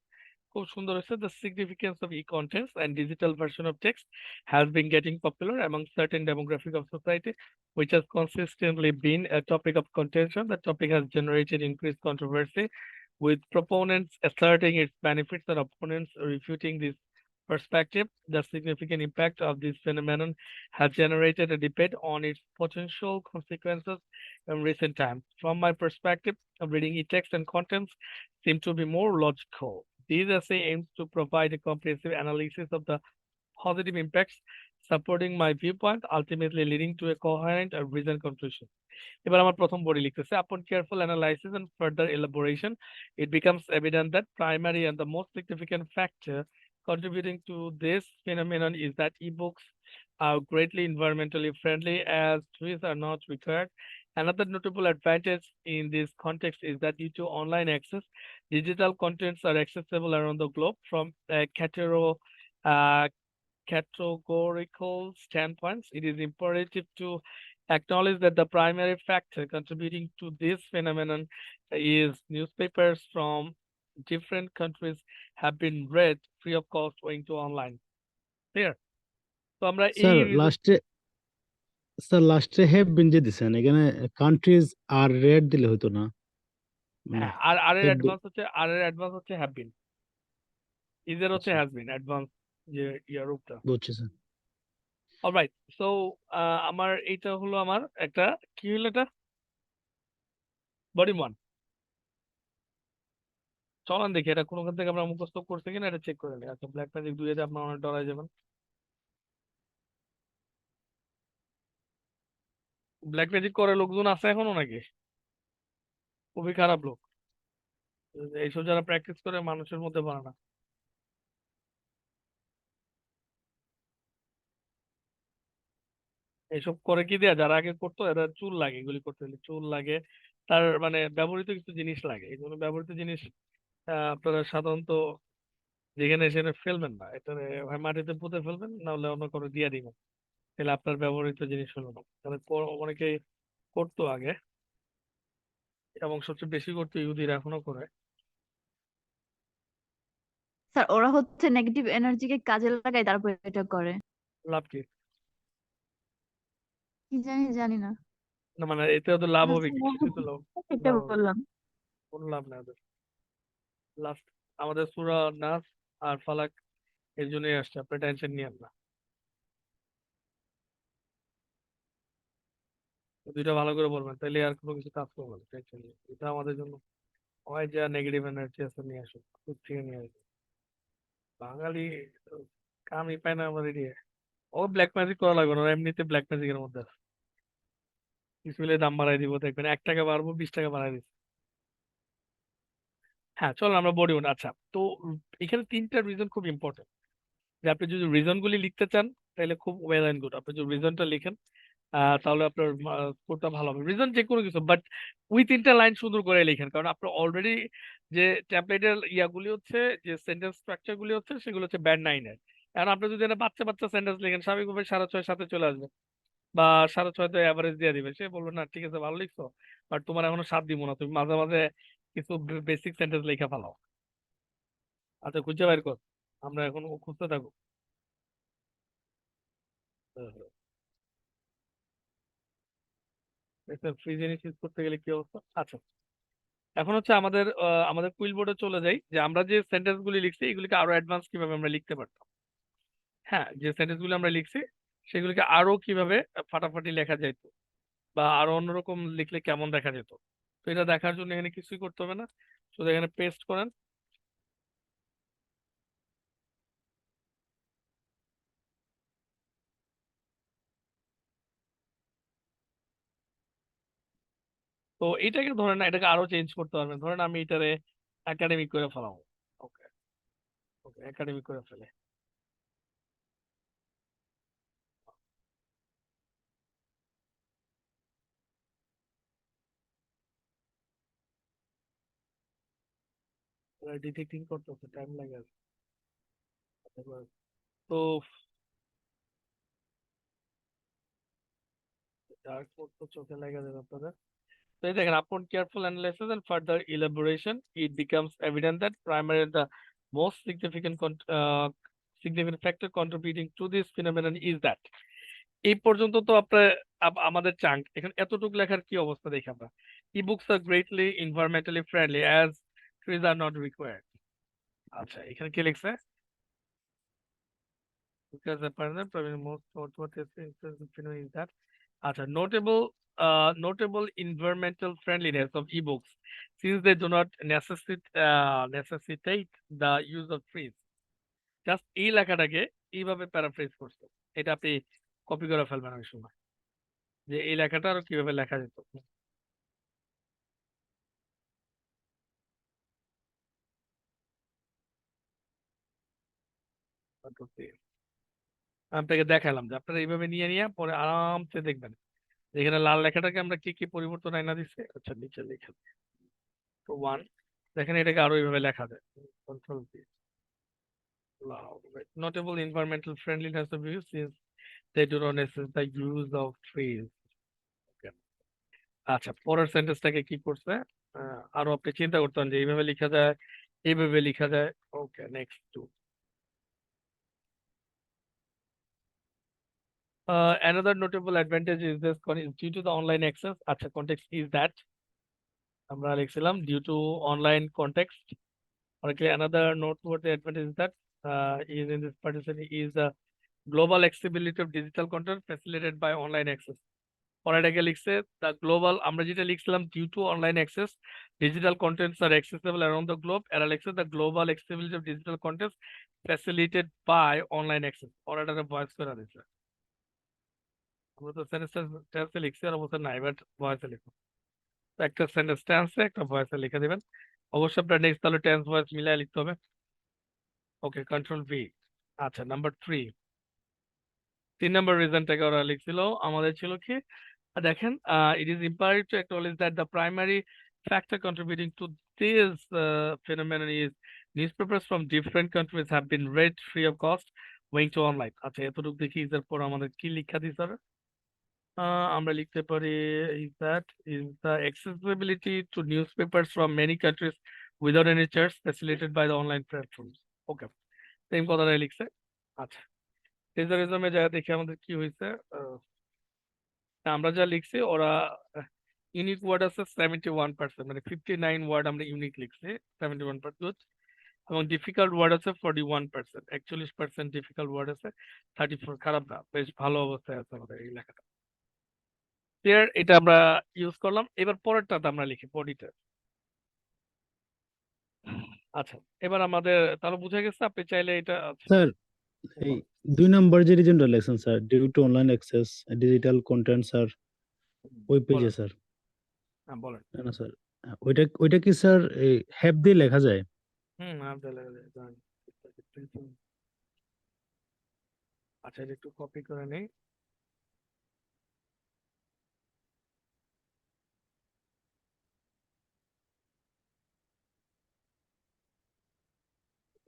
খুব সুন্দর হয়েছে। The significance of e-contents and digital version of text has been getting popular among certain demographic of society, which has consistently been a topic of contention. The topic has generated increased controversy, with proponents asserting its benefits and opponents refuting this perspective. The significant impact of this phenomenon has generated a debate on its potential consequences in recent times. From my perspective, reading e-text and contents seem to be more logical. This essay aims to provide a comprehensive analysis of the positive impacts, supporting my viewpoint, ultimately leading to a coherent and reasoned conclusion. এবার আমার প্রথম বডি লিখতেছে, upon careful analysis and further elaboration, it becomes evident that primary and the most significant factor contributing to this phenomenon is that ebooks are greatly environmentally friendly, as trees are not required Another notable advantage in this context is that due to online access, digital contents are accessible around the globe from uh, categorical standpoints. It is imperative to acknowledge that the primary factor contributing to this phenomenon is newspapers from different countries have been read free of cost owing to online. Clear? তো আমরা এই স্যার লাস্টে হ্যাভ বিন যে দিছেন এখানে কান্ট্রিজ আর রেড দিলে হতো না মানে আর এর have অ্যাডভান্স হচ্ছে হ্যাভ বিন, ইজের হচ্ছে আচ্ছা হ্যাজ বিন, অ্যাডভান্স যে রূপটা। বুঝছি স্যার অলরাইট, সো আমার এইটা হলো আমার একটা কি হলো, এটা বডি 1। চলেন দেখি এটা কোনখান থেকে আমরা মুখস্থ করছি কিনা এটা চেক করে নিই। আচ্ছা, ব্ল্যাক ম্যাজিক 2 এ আপনার অনেক ডরাই যাবেন। ব্ল্যাক ম্যাজিক করে লোকজন আছে এখনো নাকি? খুবই খারাপ লোক এইসব, যারা প্র্যাকটিস করে মানুষের মধ্যে পারে না। এইসব করে কি দেয়া, যারা আগে করতো এরা চুল লাগে, এগুলি করতে হলে চুল লাগে, তার মানে ব্যবহৃত কিছু জিনিস লাগে। এই জন্য ব্যবহৃত জিনিস আপনারা সাধারণত যেখানে সেখানে ফেলবেন না, এটা হয় মাটিতে পুঁতে ফেলবেন, না হলে অন্য করে দিয়ে দিবেন, তাহলে আপনার ব্যবহৃত জিনিস হলো না। তাহলে অনেকেই করতো আগে, এবং সবচেয়ে বেশি করতো ইহুদিরা, এখনো করে। স্যার ওরা হচ্ছে নেগেটিভ এনার্জিকে কাজে লাগায় তারপর এটা করে। লাভ কি? কি জানি না। না মানে এতে ওদের লাভ হবে কি? কিছুই তো লাভ এটা লাভ হবে না। বললাম। কোনো লাভ নাই ওদের। লাস্ট আমাদের সূরা নাস আর ফালাক এর জন্যই আসছে, আপনি টেনশন নিয়েন না। দুইটা ভালো করে বলবেন, তাইলে আর কোনো কিছু কাজ করবে না, টেনশন নিয়ে। এটা আমাদের জন্য হয় যা নেগেটিভ এনার্জি আছে নিয়ে আসুক, দূর থেকে নিয়ে আসুক। বাঙালি কামই পায় না আমাদের এদিকে। ও ব্ল্যাক ম্যাজিক করা লাগবে না, ওরা এমনিতে ব্ল্যাক ম্যাজিকের মধ্যে আছে। কিছু হলে দাম বাড়াই দিব, দেখবেন 1 টাকা বাড়বো 20 টাকা বাড়াই দিচ্ছে। হ্যাঁ চলো আমরা বডি ওয়ান। আচ্ছা, তো এখানে 3টা রিজন খুব ইম্পর্টেন্ট, যে আপনি যদি রিজন গুলি লিখতে চান তাহলে খুব ওয়েল এন্ড গুড, আপনি যদি রিজনটা লিখেন তাহলে আপনার স্কোরটা ভালো হবে। রিজন যে কোনো কিছু, বাট ওই 3টা লাইন সুন্দর করে লিখেন, কারণ আপনার অলরেডি যে টেমপ্লেটের ইয়াগুলি হচ্ছে, যে সেন্টেন্স স্ট্রাকচার গুলি হচ্ছে, সেগুলো হচ্ছে ব্যান্ড 9-এর। এখন আপনি যদি একটা বাচ্চা বাচ্চা সেন্টেন্স লিখেন, স্বাভাবিকভাবে 6.5 সাথে চলে আসবে, বা 6.5 তো অ্যাভারেজ দিয়ে দিবে। সে বলবে না ঠিক আছে ভালো লিখছো, বাট তোমার এখনো 7 দিব না, তুমি মাঝে মাঝে কিছু বেসিক সেন্টেন্স লেখা ফেলাও। আচ্ছা, খুঁজে বাইর কর, আমরা এখন খুঁজতে থাকবো। ফ্রি জিনিস ইউজ করতে গেলে কি অবস্থা? আচ্ছা, এখন হচ্ছে আমাদের কুইল বোর্ডে চলে যাই, যে আমরা যে সেন্টেন্স গুলি লিখছি এগুলিকে আরো অ্যাডভান্স কিভাবে আমরা লিখতে পারতাম। হ্যাঁ, যে সেন্টেন্স গুলি আমরা লিখছি সেগুলিকে আরো কিভাবে ফাটাফাটি লেখা যেত, বা আরো অন্যরকম লিখলে কেমন দেখা যেত। তো এটা দেখার জন্য এখানে কিছুই করতে হবে না, শুধু এখানে পেস্ট করেন। তো এটাকে ধরেন, এটাকে আরো চেঞ্জ করতে পারবেন। ধরেন আমি এটারে একাডেমিক করে ফেলাবো। ওকে, ওকে, একাডেমিক করে ফেলে ডিটেক্টিং করতে টাইম লাগে আর কি। তো ডার্ক মোড তো চোখে লেগে যাবে আপনাদের। So again, upon careful analysis and further elaboration, it becomes evident that primarily the most significant factor contributing to this phenomenon is that এই পর্যন্ত তো আপনার আমাদের চাঙ্ক এখানে এতটুকু লেখার কি অবস্থা দেখি আমরা। E-books are greatly environmentally friendly as trees are not required. আচ্ছা, এখানে কি লিখছে? Because the probably most noteworthy phenomenon is that আচ্ছা, notable environmental friendliness of ebooks since they do not necessitate the use of trees. Just এই লেখাটাকে এইভাবে প্যারাফ্রেজ করছে, এটা আপনি কপি করে ফেলবেন ওই সময়, যে এই লেখাটা আরো কিভাবে লেখা যেত। আপনাকে দেখালাম যে আপনারা এইভাবে নিয়ে নিয়ে পরে আরামসে দেখবেন এখানে লাল লেখাটাকে আমরা কি কি পরিবর্তন আইনা দিচ্ছি, আচ্ছা নিচে লিখে তো 1 দেখেন এটাকে আরো এইভাবে লেখা যায়, control V, notable environmental friendliness of views since they do not necessitate the use of trees. Okay. আচ্ছা পরের সেন্টেন্সটাকে কি করছে, আরো আপনি চিন্তা করতেন যে এইভাবে লেখা যায়, এইভাবে লেখা যায়। Okay, next two. Another notable advantage is this due to the online access. আচ্ছা context is that আমরা লিখছিলাম due to online context. Okay, another noteworthy advantage is that is in this partition is the global accessibility of digital content facilitated by online access. পরেরটাকে লিখছে the global, আমরা যেটা লিখছিলাম due to online access digital contents are accessible around the globe, এরা লিখছে the global accessibility of digital contents facilitated by online access। পরেরটাকে ভয়েস করে দিচ্ছে, আমরা তো সেন্টেন্সে লিখছি আর অবশ্য নাই, বাট ভয়েসে লিখো। তো একটা সেন্টেন্স টেন্সে একটা ভয়েসে লিখে দিবেন, অবশ্যই আপনার নেক্সট তাহলে টেন্স ভয়েস মিলিয়ে লিখতে হবে। ওকে, কন্ট্রোল ভি। আচ্ছা নাম্বার 3, 3 নম্বর রিজনটাকে ওরা লিখছিল, আমাদের ছিল কি দেখেন, it is imperative to acknowledge that the primary factor contributing to this phenomenon is newspapers from different countries have been read free of cost owing to online। আচ্ছা এতটুকু দেখি এরপর আমাদের কি লিখা দিতে হবে, আমরা লিখতে পারি is that is the accessibility to newspapers from many countries without any charge facilitated by the online platforms। Okay, same কথাটাই লিখছে। আচ্ছা প্লেজারিজমে যা দেখি আমাদের কি হয়েছে, আমরা যা লিখছি ওরা ইউনিক ওয়ার্ড আছে 71%, মানে 59 ওয়ার্ড আমরা ইউনিক লিখছি 71%, এবং ডিফিকাল্ট ওয়ার্ড আছে 41%, 41% ডিফিকাল্ট ওয়ার্ড আছে, 34 খারাপ না, বেশ ভালো অবস্থায় আছে আমাদের এই লেখাটা। ক্লিয়ার, এটা আমরা ইউজ করলাম। এবার পরেরটাতে আমরা লিখি বডিতে। আচ্ছা এবার আমাদের তাহলে বুঝে গেছে, আপনি চাইলে এটা স্যার এই 2 নম্বর যে রিজনটা লেখছেন sir, due to online access digital content sir, ওই পেজে বলেন, স্যার। হ্যাঁ বলেন। না স্যার, ওইটা কি স্যার এই হ্যাভ দিয়ে লেখা যায়? আচ্ছা এটা একটু কপি করে নেই,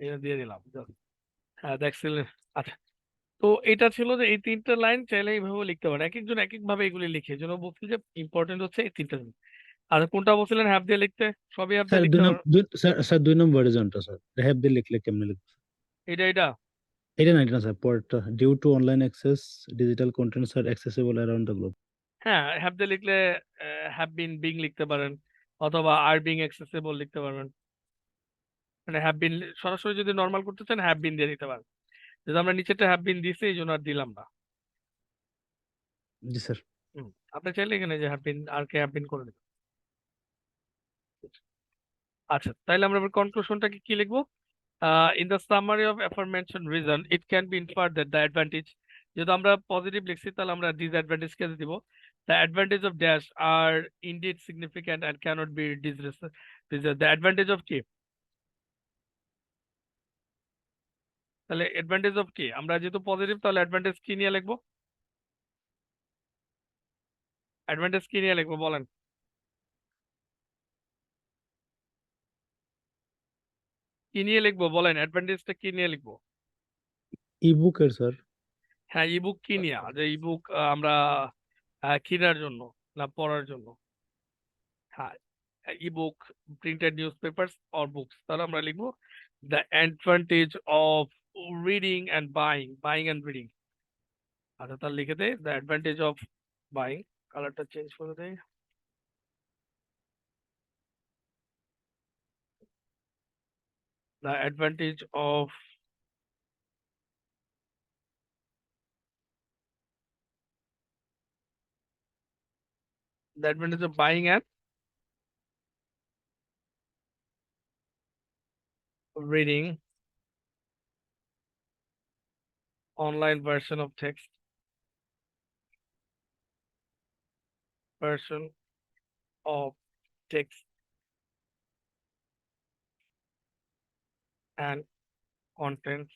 এটা দিয়ে দিলাম। হ্যাঁ দেখছিলেন। আচ্ছা তো এটা ছিল যে এই 3টা লাইন চাইলে এইভাবে লিখতে পারেন, এক একজন এক এক ভাবে এগুলি লিখে, এই জন্য বলছি যে ইম্পর্টেন্ট হচ্ছে এই 3টা জিনিস। আর কোনটা বলছিলেন হ্যাভ দিয়ে লিখতে, সবই হ্যাভ দিয়ে স্যার লিখতে পারেন। স্যার 2 নম্বর রিজনটা স্যার, হ্যাভ দিয়ে লিখলে কেমনে লিখবো? এটা এটা এটা না, এটা না স্যার, পরেরটা due to online access digital contents are accessible around the globe. হ্যাঁ হ্যাভ দিয়ে লিখলে হ্যাভ বিন বিং লিখতে পারেন, অথবা আর বিং অ্যাক্সেসিবল লিখতে পারবেন। মানে হ্যাভ বিন সরাসরি যদি নর্মাল করতে চান হ্যাভ বিন দিয়ে দিতে পারেন, যদি আমরা নিচেটা হ্যাভ বিন দিছি এই জন্য আর দিলাম না। জি স্যার। আপনি চাইলে এখানে যে have been R K have been করে দেবেন। আচ্ছা তাইলে আমরা কনক্লুশনটাকে কি লিখবো, in the summary of aforementioned reason it can be inferred that the advantage, যদি আমরা পজিটিভ লিখছি তাহলে আমরা ডিসঅ্যাডভান্টেজ কে দিব, the advantage of dash are indeed significant and cannot be disregarded। the advantage of কি, তাহলে অ্যাডভান্টেজ অফ কি, আমরা যেহেতু পজিটিভ তাহলে অ্যাডভান্টেজ কি নিয়ে লিখবো, অ্যাডভান্টেজ কি নিয়ে লিখবো বলেন। কি নিয়ে লিখবো বলেন, অ্যাডভান্টেজটা কি নিয়ে লিখবো। ইবুকের স্যার। হ্যাঁ ইবুক কি নিয়ে, যে ইবুক আমরা কেনার জন্য না পড়ার জন্য। হ্যাঁ ebook, printed news papers or books, তাহলে আমরা লিখবো the advantage of reading and buying and reading. আচ্ছা তাহলে লিখে দেয় দ্য অ্যাডভান্টেজ অফ বাইং, কালারটা চেঞ্জ করে দেয়, the advantage of buying and reading online version of text, version of text and contents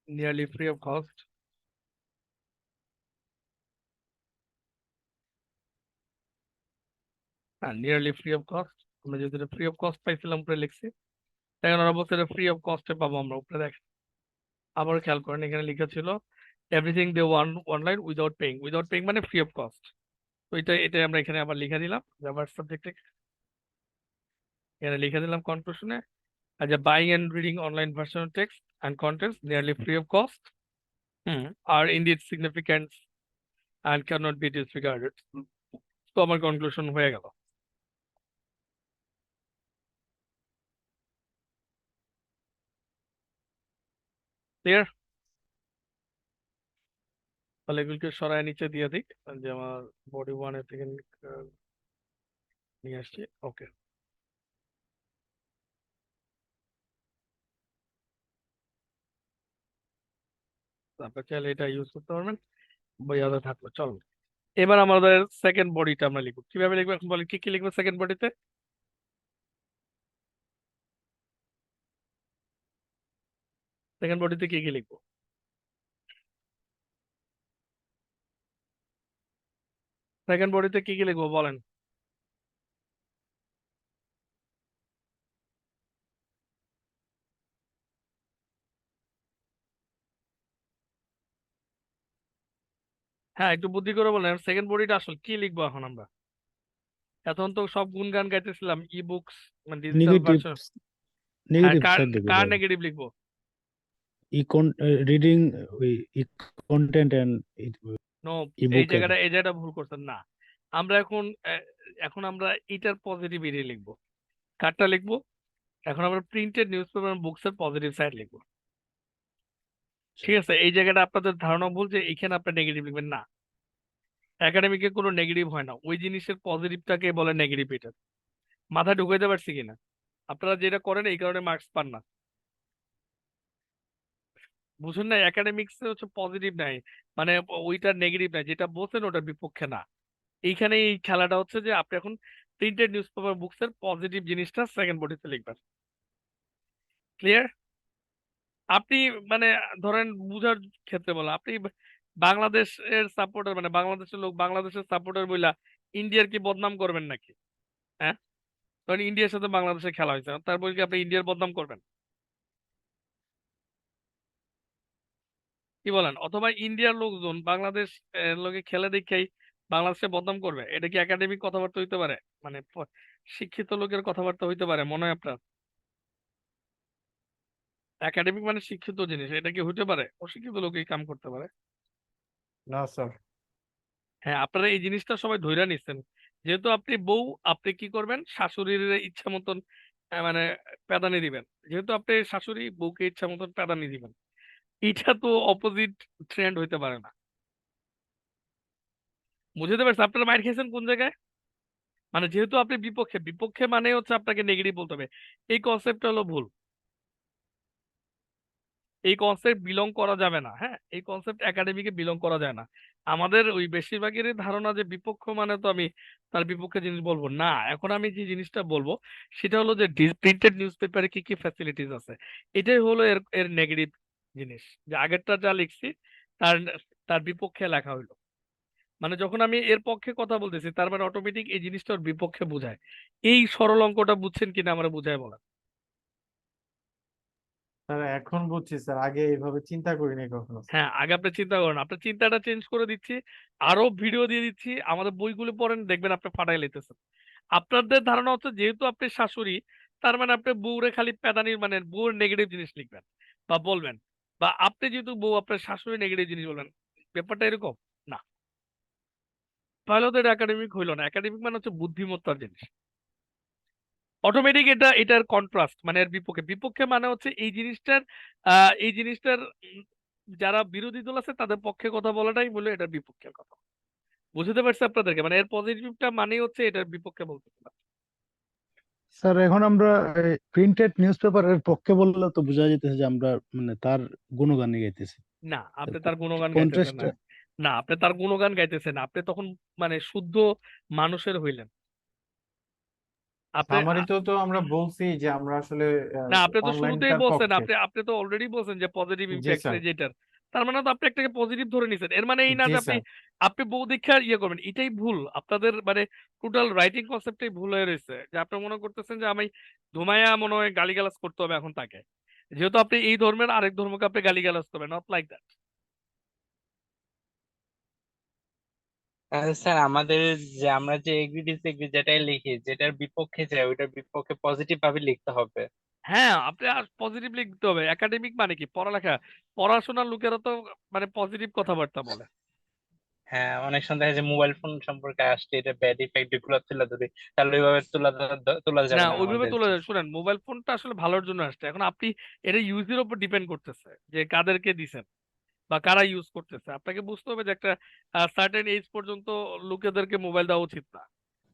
nearly free of cost. হ্যাঁ, নিয়ারলি ফ্রি অফ কস্ট। আমরা যেহেতু ফ্রি অফ কস্ট পাইছিলাম উপরে লিখছি, এখন ওরা বলছে ফ্রি অফ কস্টে পাবো আমরা উপরে। দেখেন আবার খেয়াল করেন, এখানে লেখা ছিল everything they want online without paying. Without paying মানে ফ্রি অফ কস্ট। তো এটাই আমরা এখানে আবার লিখে দিলাম জাভার সাবজেক্টে, এখানে লিখে দিলাম কনক্লুশনে। আর যে buying and reading online version text and contents nearly free of cost are indeed significance and can not be disregarded. তো আমার কনক্লুশন হয়ে গেল। ক্লিয়ার? তাহলে এগুলোকে সরায় নিচে দিয়ে দিই, যে আমার বডি 1 এর থেকে নিয়ে আসছি। ওকে, আপনার চাইলে এটা ইউজ করতে পারবেন, বই আলাদা থাকলো। চলো এবার আমাদের সেকেন্ড বডিটা আমরা লিখবো। কিভাবে লিখবো এখন বলি, কি কি লিখবো সেকেন্ড বডিতে? সেকেন্ড বডিতে কি কি লিখবো? সেকেন্ড বডিতে কি কি লিখবো বলেন? হ্যাঁ, একটু বুদ্ধি করে বলেন সেকেন্ড বডিটা আসলে কি লিখবো এখন আমরা? এখন তো সব গুনগান গাইতেছিলাম ই বুকস মানে ডিজিটাল নেগেটিভ ভার্সন। হ্যাঁ, নেগেটিভ কার সাইড দিকে কার যাবে। নেগেটিভ লিখবো? Reading content and no, ebook এর এই জায়গাটা ভুল করছেন না। আমরা এখন আমরা এটার পজিটিভ এরিয়া লিখবো। কারটা লিখবো? এখন আমরা প্রিন্টেড নিউজ পেপার বুকস এর পজিটিভ সাইড লিখবো। ঠিক আছে, এই জায়গাটা আপনাদের ধারণা ভুল যে এখানে আপনি নেগেটিভ লিখবেন না। একাডেমিকে কোনো নেগেটিভ হয় না, ওই জিনিসের পজিটিভটাকে বলে নেগেটিভ। এটা মাথায় ঢুকাইতে পারছি কিনা? আপনারা যেটা করেন এই কারণে মার্কস পান না, বুঝুন না? একাডেমিক্স হচ্ছে পজিটিভ নাই, মানে ওইটার নেগেটিভ নাই, যেটা বলছেন ওটার বিপক্ষে না। এইখানে এই খেলাটা হচ্ছে যে আপনি এখন প্রিন্টেড নিউজ পেপার বুকস এর পজিটিভ জিনিসটা সেকেন্ড বডিতে লিখবেন। ক্লিয়ার? আপনি মানে ধরেন বুঝার ক্ষেত্রে বলা, আপনি বাংলাদেশের সাপোর্টার মানে বাংলাদেশের লোক বাংলাদেশের সাপোর্টার বইলা ইন্ডিয়ার কি বদনাম করবেন নাকি? হ্যাঁ, কারণ ইন্ডিয়ার সাথে বাংলাদেশের খেলা হয়েছে, তারপর কি আপনি ইন্ডিয়ার বদনাম করবেন? কি বলেন? অথবা ইন্ডিয়ার লোকজন বাংলাদেশ লোকে খেলে দেখেই বাংলাদেশে বদনাম করবে? এটা কি একাডেমিক কথাবার্তা হইতে পারে? মানে শিক্ষিত লোকের কথাবার্তা হইতে পারে মনে হয় আপনার? একাডেমিক মানে শিক্ষিত জিনিস, এটা কি হইতে পারে? অশিক্ষিত লোক এই কাম করতে পারে? না স্যার। হ্যাঁ, আপনারা এই জিনিসটা সবাই ধইরা নিচ্ছেন। যেহেতু আপনি বউ, আপনি কি করবেন? শাশুড়ির ইচ্ছা মতন মানে প্যাদানি দিবেন। যেহেতু আপনি শাশুড়ি, বউকে ইচ্ছা মতন প্যাদানি দিবেন। এটা তো অপোজিট ট্রেন্ড হইতে পারে না। বুঝতে পারছেন? আপনারা মাইর খেয়েছেন কোন জায়গায়? মানে যেহেতু আপনি বিপক্ষে, বিপক্ষে মানে হচ্ছে আপনাকে নেগেটিভ বলতে হবে, এই কনসেপ্টটা হলো ভুল। এই কনসেপ্ট বিলং করা যাবে না। হ্যাঁ, এই কনসেপ্ট একাডেমিকে বিলং করা যায় না। আমাদের ওই বেশিরভাগেরই ধারণা যে বিপক্ষ মানে তো আমি তার বিপক্ষে জিনিস বলবো না। এখন আমি যে জিনিসটা বলবো সেটা হলো যে প্রিন্টেড নিউজ পেপারে কি কি ফ্যাসিলিটিস আছে, এটাই হলো এর এর নেগেটিভ জিনিস। যে আগেরটা যা লিখছি তার তার বিপক্ষে লেখা হইলো। মানে যখন আমি এর পক্ষে কথা বলতেছি তার মানে অটোমেটিক এই জিনিসটা ওর বিপক্ষে বোঝায়। এই সরল অঙ্কটা বুঝছেন কিনা আমরা বুঝায় বলেন। স্যার এখন বুঝছি স্যার, আগে এইভাবে চিন্তা করিনি কখনো। হ্যাঁ, আগে আপনি চিন্তা করেন, আপনার চিন্তাটা চেঞ্জ করে দিচ্ছি, আরো ভিডিও দিয়ে দিচ্ছি, আমাদের বইগুলো পড়েন, দেখবেন আপনি ফাটাই লেতেছেন। আপনাদের ধারণা হচ্ছে যেহেতু আপনি শাশুড়ি তার মানে আপনি বউরে খালি প্যাদানির মানে বউর নেগেটিভ জিনিস লিখবেন বা বলবেন, বা আপনি যেহেতু বউ আপনার শাশুড়ি নেগেটিভ জিনিস বলবেন। ব্যাপারটা এরকম না। তাহলে তো এটা একাডেমিক হইলো না। একাডেমিক মানে হচ্ছে বুদ্ধিমত্তার জিনিস। অটোমেটিক এটার কন্ট্রাস্ট মানে এর বিপক্ষে। বিপক্ষে মানে হচ্ছে এই জিনিসটার যারা বিরোধী দল আছে তাদের পক্ষে কথা বলাটাই বলে এটার বিপক্ষের কথা। বুঝতে পারছি আপনাদেরকে? মানে এর পজিটিভটা মানেই হচ্ছে এটার বিপক্ষে বলতেছে না। স্যার এখন আমরা প্রিন্টেড নিউজ পেপারের পক্ষে বললে তো বোঝা যেতেছে যে আমরা মানে তার গুণগানই গাইতেছি। না, আপনি তার গুণগান গাইতেছেন কন্ট্রাস্ট না। না, আপনি তার গুণগান গাইতেছেন না। আপনি তখন মানে শুদ্ধ মানুষের হইলেন। আপনি সামারিতেও তো আমরা বলছি যে আমরা আসলে না, আপনি তো শুরুতেই অনলাইনটার বলছেন, পক্ষে। আপনি তো অলরেডি বলছেন যে পজিটিভ জি ইম্প্যাক্ট স্যার, যেটার, তার মানে তো আপনি একটাকে পজিটিভ ধরে নিছেন। এর মানে এই না জি যে আপনি স্যার। আপনি বউ দীক্ষার ইয়ে করবেন, এটাই ভুল আপনাদের, মানে টোটাল রাইটিং কনসেপ্টটাই ভুল হয়ে রয়েছে। যে আপনি মনে করতেছেন যে আমি ধুমায়া মনে হয় গালিগালাজ করতে হবে এখন তাকে, যেহেতু আপনি এই ধর্মের আরেক ধর্মকে আপনি গালিগালাজ করবেন, নট লাইক দ্যাট। স্যার আমাদের যে আমরা যে এগ্রি ডিসএগ্রি যেটাই লিখি, যেটার বিপক্ষে যায় ওইটার বিপক্ষে পজিটিভ ভাবে লিখতে হবে। হ্যাঁ, আপনি পজিটিভ লিখতে হবে। একাডেমিক মানে কি পড়ালেখা, পড়াশোনার লোকেরা তো মানে পজিটিভ কথাবার্তা বলে। হ্যাঁ, অনেক সময় দেখা যায় মোবাইল ফোন সম্পর্কে আসছে এটা ব্যাড ইফেক্ট এগুলো তুলে ধরি, তাহলে ওইভাবে তোলা না, যাবে না ওইভাবে আমাদের। তোলা যায়। শুনেন, মোবাইল ফোনটা আসলে ভালোর জন্য আসছে। এখন আপনি এটা ইউজের উপর ডিপেন্ড করতেছে যে কাদেরকে দিছেন বা কারা ইউজ করতেছে। আপনাকে বুঝতে হবে যে একটা সার্টেন এজ পর্যন্ত লোকেদেরকে মোবাইল দেওয়া উচিত না।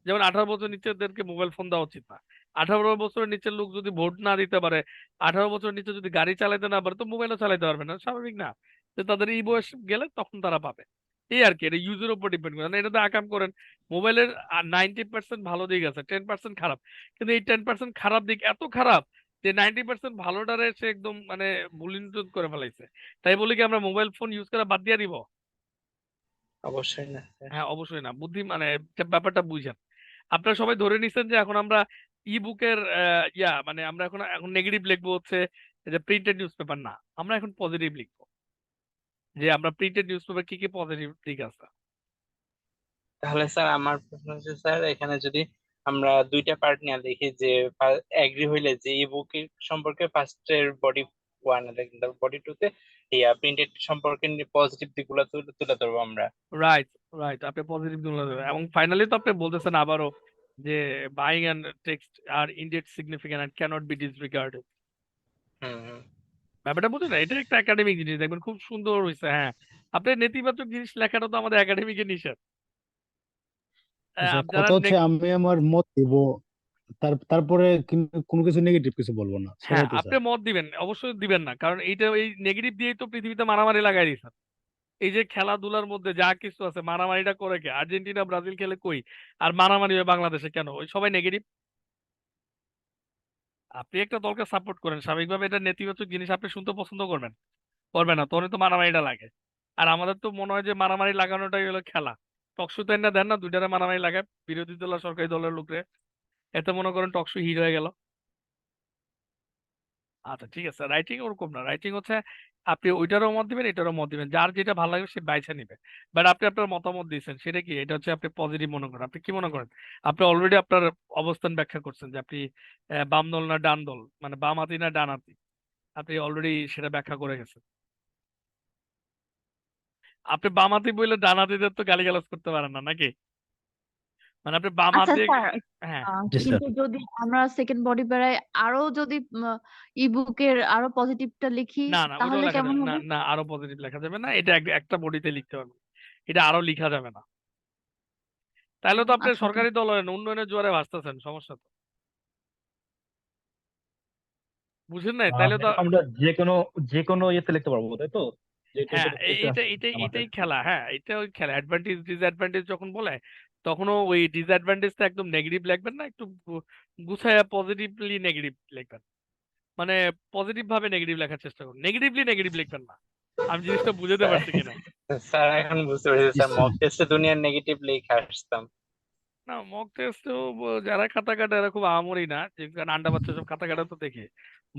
যেমন 18 বছর নিচেদেরকে মোবাইল ফোন দেওয়া উচিত না। 18 বছরের নিচের লোক যদি ভোট না দিতে পারে, 18 বছরের নিচে যদি গাড়ি চালাতে না পারে, তো মোবাইলও চালাতে পারবে না, স্বাভাবিক না? যে তাদের এই বয়স গেলে তখন তারা পাবে। এই আর কি, এটা ইউজের উপর ডিপেন্ড করে। এটা তো আকাম করেন মোবাইলের 90% ভালো দিক আছে, 10% খারাপ। কিন্তু এই 10% খারাপ দিক এত খারাপ যে 90% ভালোটারে সে একদম মানে ভুলিন্টন করে ফেলাইছে। তাই বলি কি আমরা মোবাইল ফোন ইউজ করা বাদ দিয়ে দিব? অবশ্যই না স্যার। হ্যাঁ, অবশ্যই না। বুদ্ধি মানে ব্যাপারটা বুঝেন। আপনারা সবাই ধরে নিচ্ছেন যে এখন আমরা ই বুকের মানে আমরা এখন এখন নেগেটিভ লিখবো হচ্ছে যে প্রিন্টেড নিউজ পেপার না, আমরা এখন পজিটিভ লিখবো যে আমরা প্রিন্টেড নিউজ পেপার কি কি পজিটিভ দিক আছে। তাহলে স্যার আমার প্রশ্ন হচ্ছে স্যার, এখানে যদি আমরা দুইটা পার্ট নিয়ে দেখি, যে এগ্রি হইলে যে ই বুক সম্পর্কে ফার্স্টের বডি ওয়ান আর বডি টু তে প্রিন্টেড সম্পর্কে পজিটিভ দিকগুলো তুলে ধরবো আমরা। রাইট, রাইট, আপনি পজিটিভ তুলে দেবেন এবং ফাইনালি তো আপনি বলতেছেন আবারও যে buying and text are indeed significant and cannot be disregarded. হুম। ব্যাপারটা বুঝলেন না? এটা একটা একাডেমিক জিনিস, দেখবেন খুব সুন্দর হয়েছে। হ্যাঁ, আপনার নেতিবাচক জিনিস লেখাটা তো আমাদের একাডেমিকে নিষেধ। আচ্ছা, যারা কথা হচ্ছে আমি আমার মত দিব, তারপরে কিন্তু কোনো কিছু নেগেটিভ কিছু বলবো না, হ্যাঁ, সেটাই তো আপনি স্যার। মত দিবেন, অবশ্যই দিবেন না, কারণ এইটা এই নেগেটিভ দিয়েই তো পৃথিবীতে মারামারি লাগাই দিয়েছে। এই যে খেলাধুলার মধ্যে যা কিছু আছে, মারামারিটা করে কে? আর্জেন্টিনা ব্রাজিল খেলে কই, আর মারামারি হয় বাংলাদেশে কেন? ওই সবাই নেগেটিভ। আপনি একটা দলকে সাপোর্ট করেন, স্বাভাবিকভাবে এটা নেতিবাচক জিনিস আপনি শুনতে পছন্দ করবেন, করবেন না? তখনই তো মারামারিটা লাগে। আর আমাদের তো মনে হয় যে মারামারি লাগানোটাই হলো খেলা। টকশো তাই না দেন না, দুইটারে মারামারি লাগায় বিরোধী দল আর সরকারি দলের লোকরে, এতে মনে করেন টকশো হিট হয়ে গেল। আচ্ছা, ঠিক আছে, রাইটিং ওরকম না। রাইটিং হচ্ছে আপনি ওইটারও মত দিবেন, এটারও মত দিবেন, যার যেটা ভালো লাগবে সে বাইছে নিবে। বাট আপনি আপনার মতামত দিয়েছেন, সেটা কি? এটা হচ্ছে আপনি পজিটিভ মনে করেন। আপনি কি মনে করেন? আপনি অলরেডি আপনার অবস্থান ব্যাখ্যা করছেন যে আপনি বাম দল না ডান দল, মানে বাম হাতি না ডান হাতি, আপনি অলরেডি সেটা ব্যাখ্যা করে গেছেন। আপনি বাম হাতি বললে ডান হাতিদের তো গালিগালাজ করতে পারেন না নাকি? মানে আপনি বাম আচ্ছা হাতি। স্যার, হ্যাঁ, জি স্যার। কিন্তু যদি আমরা সেকেন্ড বডি প্যারায় আরো যদি ইবুকের আরো পজিটিভটা লিখি না না, ওইটাও তাহলে লেখা কেমন যাবে না, হবে? না আরো পজিটিভ লেখা যাবে না, এটা একটা বডিতে লিখতে হবে, এটা আরো লিখা যাবে না। তাহলে তো আপনি আচ্ছা সরকারি দল হলেন, উন্নয়নের জোয়ারে ভাসতেছেন, সমস্যা তো বুঝেন নাই? তাইলে তো আমরা যে কোনো ইয়েতে লিখতে পারবো, তাই তো? যে হ্যাঁ, টাইপের ইয়েতে আছে আমাদের। এটাই খেলা। হ্যাঁ, এটা ওই খেলা, অ্যাডভান্টেজ ডিসঅ্যাডভান্টেজ যখন বলে তখনও ওই ডিসঅ্যাডভান্টেজটা একদম নেগেটিভ লিখবেন না, একটু গুছায়া পজিটিভলি নেগেটিভ লিখবেন। মানে পজিটিভ ভাবে নেগেটিভ লেখার চেষ্টা করুন, নেগেটিভলি নেগেটিভ লিখবেন না। আমি জিনিসটা বুঝাতে স্যার পারছি কিনা? স্যার এখন বুঝতে পেরেছি জি স্যার, মক স্যার। টেস্টে দুনিয়ার নেগেটিভ লিখে আসতাম। না, মক টেস্টেও যারা খাতা কাটা এরা খুব আহামরি না, যে কারণ আন্ডা বাচ্চা সব খাতা কাটা তো দেখি।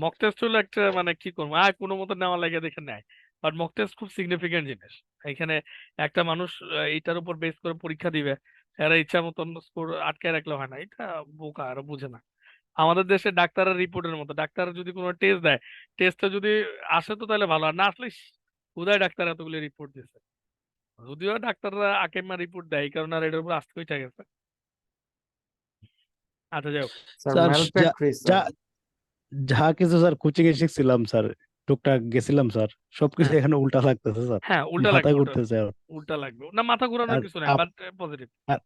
মক টেস্ট হলো একটা মানে কি করবো, কোনো মতো নেওয়া লাগে দেখে নেয়। বাট মক টেস্ট খুব সিগনিফিকেন্ট জিনিস। এখানে একটা মানুষ এইটার উপর বেস করে পরীক্ষা দিবে, এরা ইচ্ছা মতন স্কোর আটকায় রাখলে হয় না, এটা বোকা, এরা বুঝে না। আমাদের দেশে ডাক্তারের রিপোর্টের মতো, ডাক্তার যদি কোনো টেস্ট দেয়, টেস্টটা যদি আসে তো তাহলে ভালো, আর না আসলে হুদায় ডাক্তার এতগুলো রিপোর্ট দিচ্ছে। যদিও ডাক্তাররা আকেমা রিপোর্ট দেয়, এই কারণে আর এটার উপর আস্থা হয়ে গেছে। আচ্ছা, যাই হোক। স্যার স্যার, যা ম্যালপ্র্যাকটিস যা স্যার। যা কিছু স্যার কোচিং এ শিখছিলাম স্যার, টুকটাক গেছিলাম স্যার, সবকিছু হ্যাঁ, এখানে উল্টা লাগতেছে স্যার। হ্যাঁ, উল্টা মাথা লাগবে, ঘুরতেছে আর উল্টা লাগবে না, মাথা ঘোরানোর আর কিছু নাই, আপ- বাট পজিটিভ। আর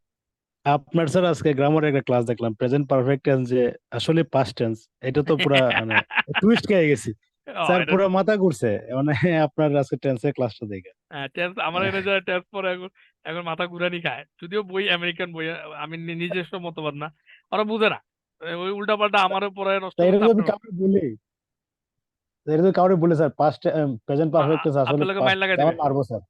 আপনার স্যার আজকে গ্রামারের একটা ক্লাস দেখলাম, প্রেজেন্ট পারফেক্ট টেন্স যে আসলে পাস্ট টেন্স, এটা তো পুরা মানে টুইস্ট খেয়ে গেছি স্যার, এটা পুরা মাথা ঘুরছে মানে আপনার আজকে টেন্সের ক্লাসটা দেখে। টেন্স আমার এনে যারা টেন্স পরে এখন এখন মাথা ঘুরানি খায়, যদিও বই আমেরিকান বই, আমি নিজস্ব মতবাদ না, ওরা বুঝে না। ওই উল্টাপাল্টা আমারও পড়ায় নষ্ট তা এটা করতে যদি আপনার কাউকে বলি, এটা যদি কাউকে বলি sir past present perfect tense আসলে আপনার লোকে মাইল লাগাই আমার দেবে, মারবো স্যার,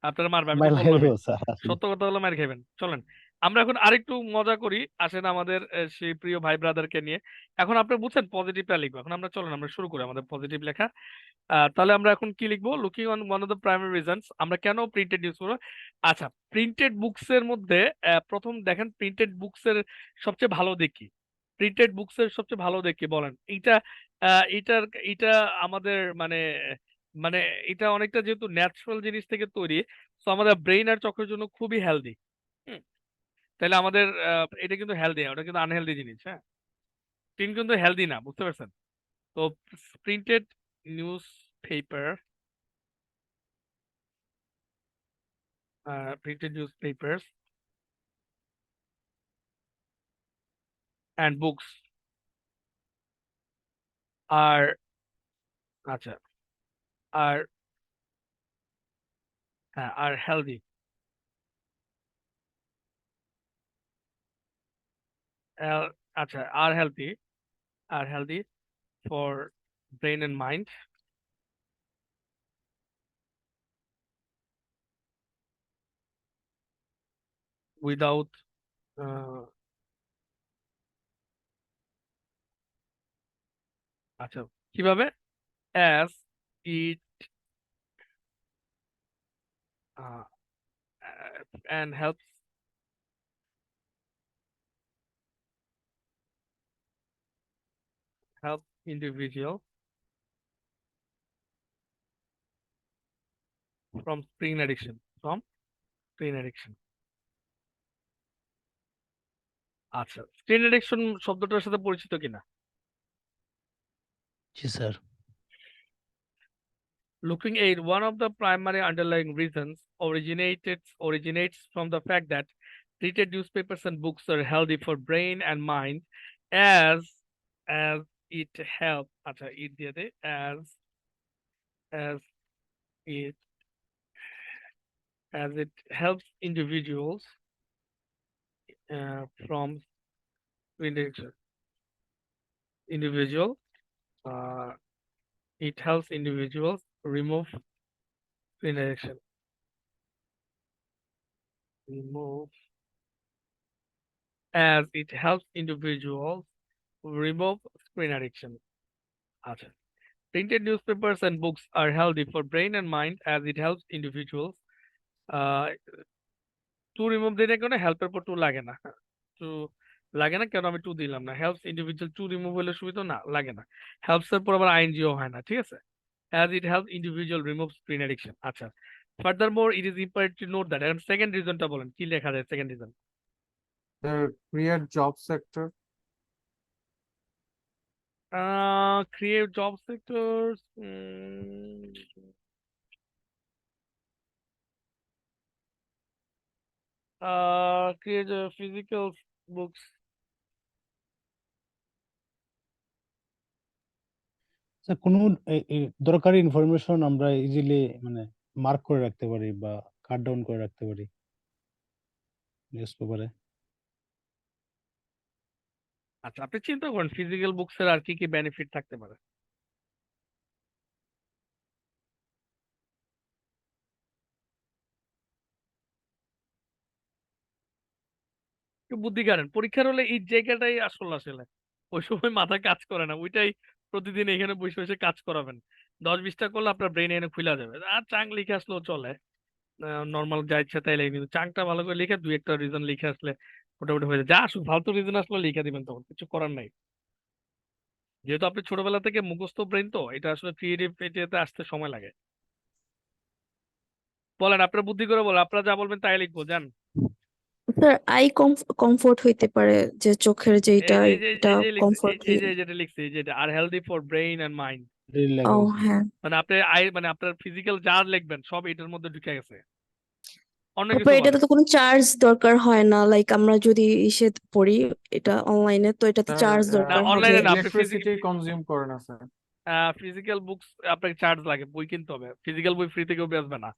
আপনারা মারবে, আমি তো মাইল লাগিয়ে বললামই দেবো স্যার আসলে। সত্য কথা হলো মার খাবেন। চলেন আমরা এখন আরেকটু মজা করি, আসেন আমাদের সেই প্রিয় ভাই ব্রাদারকে নিয়ে। এখন আপনি বুঝছেন পজিটিভটা লিখবো, এখন আমরা চলেন আমরা শুরু করি আমাদের পজিটিভ লেখা। তাহলে আমরা এখন কি লিখবো? Looking on one of the primary reasons, আমরা কেন প্রিন্টেড ইউজ করবো। আচ্ছা, প্রিন্টেড বুকস এর মধ্যে প্রথম দেখেন প্রিন্টেড বুকস এর সবচেয়ে ভালো দিক কি? প্রিন্টেড বুকস এর সবচেয়ে ভালো দিক কি বলেন? এইটা এটা আমাদের মানে মানে এটা অনেকটা যেহেতু ন্যাচারাল জিনিস থেকে তৈরি, তো আমাদের ব্রেইন আর চোখের জন্য খুবই হেলদি। তাহলে আমাদের এটা কিন্তু হেলদি, ওটা কিন্তু আনহেলদি জিনিস। হ্যাঁ, প্রিন্ট কিন্তু হেলদি না, বুঝতে পারছেন? তো printed news paper, printed newspapers and books are আচ্ছা are are healthy আচ্ছা are healthy for brain and mind without আচ্ছা কিভাবে? as it and helps individual from screen addiction আচ্ছা, স্ক্রিন অ্যাডিকশন শব্দটার সাথে পরিচিত কিনা? জি sir. Looking at one of the primary underlying reasons originates from the fact that printed newspapers and books are healthy for brain and mind as it helps as it helps individuals from it helps individuals remove screen addiction. As it helps individuals remove screen addiction. আচ্ছা, printed newspapers and books are healthy for brain and mind as it helps individuals to remove দিলে কোনো হেল্পের পর টু লাগে না, টু লাগে না কেন? আমি টু দিলাম না, হেল্পস ইন্ডিভিজুয়াল টু রিমুভ হলে সুবিধা না লাগে না, হেল্পস এর পর আবার আইএনজিও হয় না, ঠিক আছে? as it helps individual remove screen addiction. আচ্ছা, furthermore it is important to note that, এখন সেকেন্ড রিজনটা বলেন কি লেখা যায় second reason? create job sector. Create job sectors. Create physical books. Sir কোনো দরকারি ইনফরমেশন আমরা ইজিলি মানে মার্ক করে রাখতে পারি বা কাট ডাউন করে রাখতে পারি নিউজ পেপারে। আচ্ছা, আপনি চিন্তা করেন ফিজিক্যাল বুকস এর আর কি কি বেনিফিট থাকতে পারে? একটু বুদ্ধি করেন, পরীক্ষার হলে এই জায়গাটাই আসলে ওই সময় মাথা কাজ করে না, ওইটাই প্রতিদিন এখানে বসে বসে কাজ করাবেন। 10-20টা করলে আপনার ব্রেন এনে খুলে যাবে। আর চাং লিখে আসলেও চলে, নর্মাল যা ইচ্ছা তাই লিখে, কিন্তু চাংটা ভালো করে লিখে দুই একটা রিজন লিখে আসলে মোটামুটি হয়ে যায়। যা আসলে ফালতু রিজন আসলে লিখে দিবেন, তখন কিছু করার নাই। যেহেতু আপনি ছোটবেলা থেকে মুখস্থ ব্রেন, তো এটা আসলে ক্রিয়েটিভ এতে আসতে সময় লাগে। বলেন, আপনার বুদ্ধি করে বলেন, আপনারা যা বলবেন তাই লিখবো, জান। স্যার আই কমফোর্ট হইতে পারে, যে চোখের যেটা এই যে এটা কমফোর্ট। যেটা লিখছে, এই যেটা are healthy for brain and mind. ও হ্যাঁ, মানে আপনি মানে আপনার ফিজিক্যাল যা লিখবেন সব এটার মধ্যে ঢুকে গেছে, অন্য কিছু তারপর বলেন। এটাতে তো কোনো চার্জ দরকার হয় না, লাইক আমরা যদি ইসে পড়ি এটা অনলাইনে, তো এটাতে চার্জ না, দরকার হবে। অনলাইনে না, আপনি ইলেকট্রিসিটি কনজিউম করে না স্যার। ফিজিক্যাল বুকস আপনাকে চার্জ লাগে, বই কিনতে হবে। ফিজিক্যাল বই ফ্রি থেকেও বেচবে না,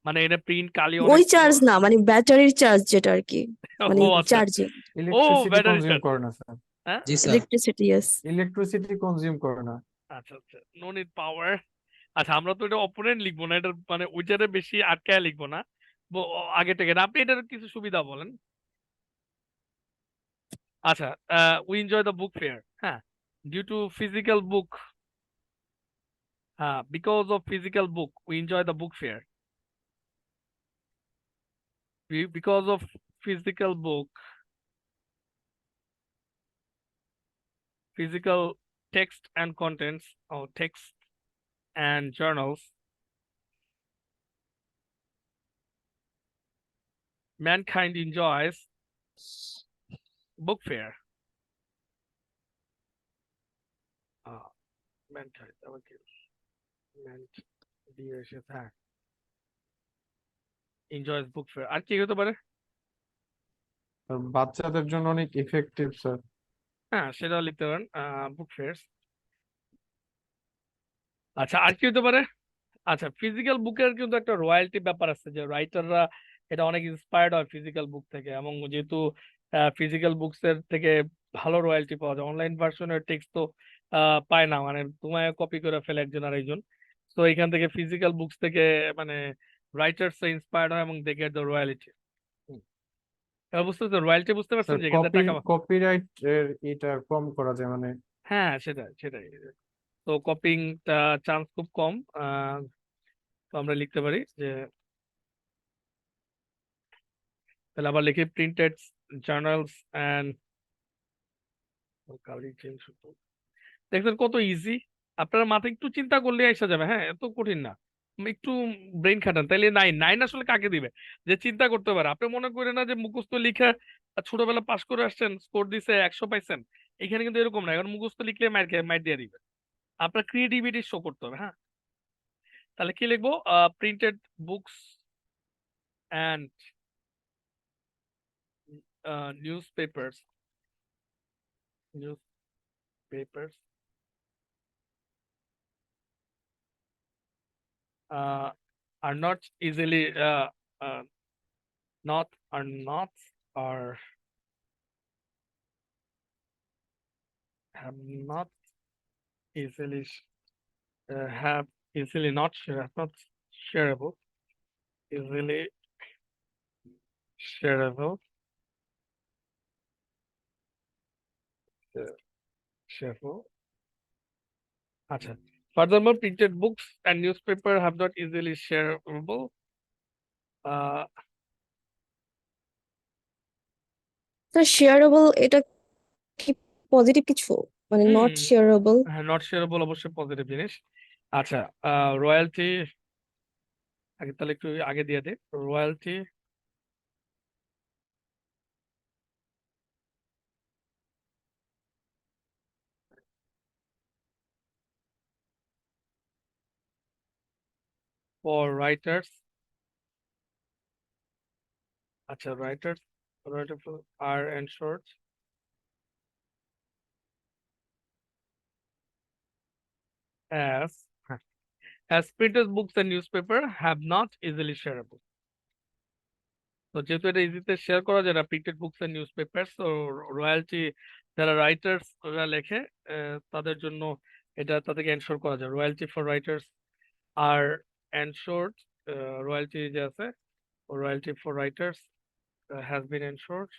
মানে এটা প্রিন্ট কালি ওই অনেক। চার্জ না, মানে ব্যাটারির চার্জ যেটা আর কি, মানে ও আচ্ছা, চার্জিং। ও ইলেকট্রিসিটি ব্যাটারি কনজিউম চার্জ। করে না স্যার। হ্যাঁ জি sir electricity, yes. Electricity consume করে না। আচ্ছা আচ্ছা, নো নিড পাওয়ার। আচ্ছা, আমরা তো এটা অপোনেন্ট লিখবো না, এটা মানে ওইটারে বেশি আটকায় লিখবো না, আগে থেকে না। আপনি এটার কিছু সুবিধা বলেন। আচ্ছা, we enjoy the book fair. হ্যাঁ, ডিউ টু ফিজিক্যাল বুক, হ্যাঁ, because of physical book we enjoy the book fair. Because of physical book, physical text and contents or text and journals, mankind enjoys book fair. Mankind, okay. হ্যাঁ, enjoys book fair। আর কি হতে পারে? আর বাচ্চাদের জন্য অনেক ইফেক্টিভ স্যার। হ্যাঁ, সেটাও লিখতে পারেন, বুক ফেয়ার্স। আচ্ছা, আর কি হতে পারে? আচ্ছা, ফিজিক্যাল বুকের কিন্তু একটা রয়্যালটি ব্যাপার আছে, যে রাইটাররা এটা অনেক ইন্সপায়ার্ড হয় ফিজিক্যাল বুক থেকে, এবং যেহেতু ফিজিক্যাল বুকস এর থেকে ভালো রয়্যালটি পাওয়া যায়, অনলাইন ভার্সনের টেক্সট তো পায় না, মানে তোমায় কপি করে ফেলে একজন আরেকজন। তো এখান থেকে ফিজিক্যাল বুকস থেকে মানে রাইটার্স ইন্সপায়ার্ড হয় এবং দে গেট দ্য রয়্যালিটি। এবার বুঝতে পারছেন, রয়্যালটি বুঝতে পারছেন, স্যার যে এখান থেকে টাকা কপিরাইট এর এটা কম করা যায় মানে। হ্যাঁ, সেটাই সেটাই। তো কপিংটা চান্স খুব কম। তো আমরা লিখতে পারি যে, তাহলে আবার লিখি প্রিন্টেড জার্নালস অ্যান্ড, দেখছেন কত ইজি। আপনারা মাথায় একটু চিন্তা করলে এসে যাবে। হ্যাঁ, এত কঠিন না, একটু ব্রেন খাটান। তাইলে 9 9 আসলে কাকে দিবে, যে চিন্তা করতে পারে। আপনি মনে করেন না যে মুখস্থ লিখে ছোটবেলা পাস করে আসছেন, স্কোর দিছে 100 পাইছেন। এখানে কিন্তু এরকম না, এখন মুখস্থ লিখলে মাইর দিয়ে দিবে। আপনার ক্রিয়েটিভিটি শো করতে হবে। হ্যাঁ, তাহলে কি লিখবো? Printed books and newspapers are not easily not are not or have not easily have easily not share not shareable easily shareable shareable. আচ্ছা, furthermore printed books and newspaper have not easily shareable sir shareable এটা কি পজিটিভ কিছু, মানে নট শেয়ারেবল? হ্যাঁ, নট শেয়ারেবল অবশ্যই পজিটিভ জিনিস। আচ্ছা, রয়্যালটি আগে, তাহলে একটু আগে দিয়ে দে। রয়্যালটি for writers, আচ্ছা, writers are ensured as printed books and newspaper have not easily shareable. তো যেহেতু এটা ইজিতে শেয়ার করা যায় না, printed books and newspaper, তো রয়্যালটি যারা রাইটার্স লেখে তাদের জন্য এটা তাদেরকে এনশোর করা যায়। Royalty for writers are ensured, royalty যে আছে, royalty for writers has been ensured,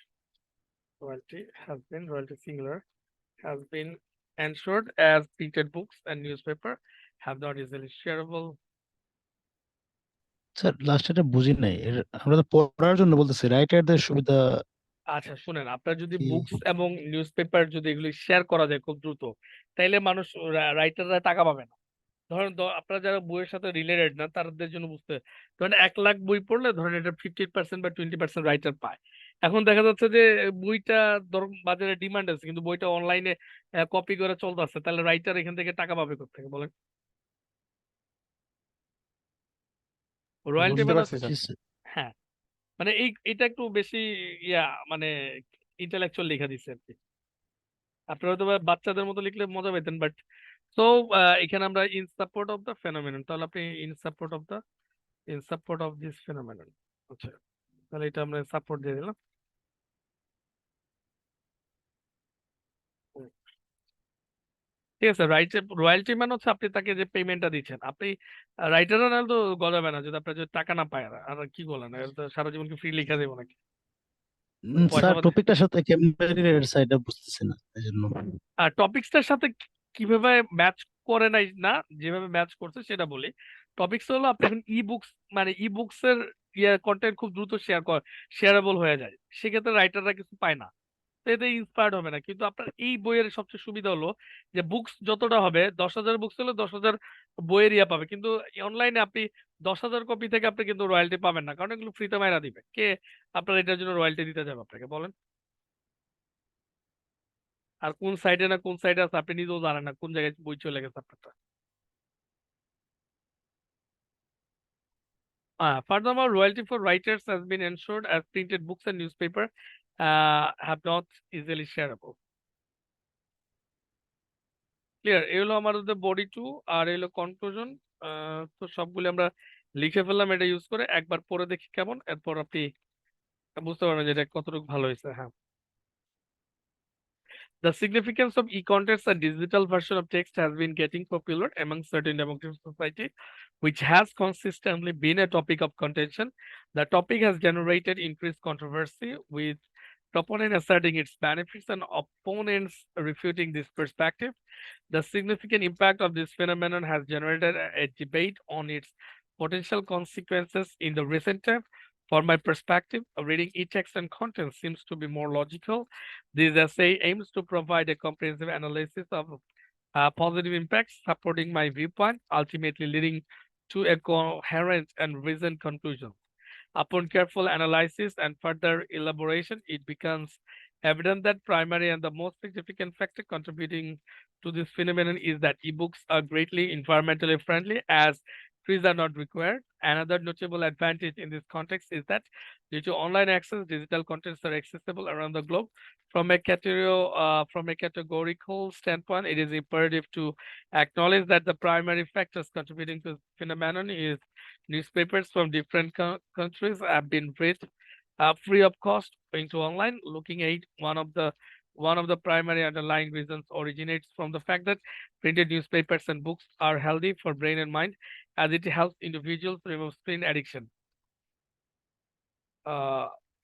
royalty singular has been ensured as printed books and newspaper have not easily shareable. Sir last এটা বুঝি নাই, আমরা তো পড়ার জন্য বলতেছি, রাইটারদের সুবিধা আচ্ছা, শুনেন, আপনার যদি কি? বুকস এবং নিউজ পেপার যদি এগুলি শেয়ার করা যায় খুব দ্রুত, তাইলে মানুষ, রাইটাররা টাকা পাবে না। ধরেন আপনারা যারা বইয়ের সাথে রিলেটেড না, তাদের জন্য বুঝতে, ধরেন 1 লাখ বই পড়লে ধরেন এটা 50% বা 20% রাইটার পায়। এখন দেখা যাচ্ছে যে বইটা ধরুন বাজারে ডিমান্ড আছে, কিন্তু বইটা অনলাইনে কপি করে চলতেছে, তাহলে রাইটার এখান থেকে টাকা পাবে কোথেকে বলেন? রয়্যালটি বুঝতে মানে, পারছি স্যার। হ্যাঁ, মানে এটা একটু বেশি ইয়া, মানে ইন্টেলেকচুয়াল লেখা দিচ্ছে আর কি। আপনারা হয়তো বা বাচ্চাদের মতো লিখলে মজা পেতেন, বাট সো এখানে আমরা in support of the phenomenon, তাহলে আপনি in support of this phenomenon. আচ্ছা, তাহলে এটা আমরা সাপোর্ট দিয়ে দিলাম। ঠিক আছে। রয়্যালটি মানে হচ্ছে আপনি তাকে যে পেমেন্টটা দিচ্ছেন, আপনি রাইটার না তো গজাবে না যদি আপনার যদি টাকা না পায়। আর কি বলেন, এটা তো সারা জীবন কি ফ্রি লিখা দেবো নাকি? পয়সা স্যার পাতি। টপিকটার সাথে কেমনে রিলেটেড স্যার এটা বুঝতেছি না এজন্য। আর টপিকসটার সাথে কিভাবে ম্যাচ করে নাই না, যেভাবে ম্যাচ করছে সেটা বলি। টপিকস হলো আপনি এখন ই বুকস, মানে ই বুকস এর কন্টেন্ট খুব দ্রুত শেয়ারেবল হয়ে যায়, সেক্ষেত্রে রাইটাররা কিছু পায় না, তো এতে ইন্সপায়ার্ড হবে না। কিন্তু আপনার এই বইয়ের সবচেয়ে সুবিধা হলো যে বুকস যতটা হবে, 10,000 বুকস হলে 10,000 বইয়ের পাবে, কিন্তু অনলাইনে আপনি 10,000 কপি থেকে আপনি কিন্তু রয়্যালটি পাবেন না, কারণ এগুলো ফ্রিতে মাইরা দিবে কে? আপনার এটার জন্য রয়্যালটি দিতে যাবে আপনাকে, বলেন? আর কোন সাইডে না কোন সাইডে আছে আপনি নিজেও জানেন না, কোন জায়গায় বই চলে গেছে আপনারটা। Furthermore, royalty for writers has been ensured as printed books and newspaper have not easily shareable. Clear? এই হলো আমাদের বডি 2 আর এই হলো কনক্লুশন। তো সবগুলো আমরা লিখে ফেললাম এটা ইউজ করে, একবার পড়ে দেখি কেমন, এরপর আপনি বুঝতে পারবেন যে এটা কতটুকু ভালো হয়েছে। হ্যাঁ, the significance of e-contents and digital version of text has been getting popular among certain democratic society, which has consistently been a topic of contention. The topic has generated increased controversy, with proponents asserting its benefits and opponents refuting this perspective. The significant impact of this phenomenon has generated a debate on its potential consequences in the recent time. From my perspective, reading e-text and content seems to be more logical. This essay aims to provide a comprehensive analysis of positive impacts, supporting my viewpoint, ultimately leading to a coherent and reasoned conclusion. Upon careful analysis and further elaboration, it becomes evident that primary and the most significant factor contributing to this phenomenon is that ebooks are greatly environmentally friendly, as trees are not required. Another notable advantage in this context is that due to online access, digital contents are accessible around the globe. From a categorical standpoint, it is imperative to acknowledge that the primary factors contributing to this phenomenon is newspapers from different countries have been read free of cost into online. Looking at one of the primary underlying reasons originates from the fact that printed newspapers and books are healthy for brain and mind, as it helps individuals remove screen addiction.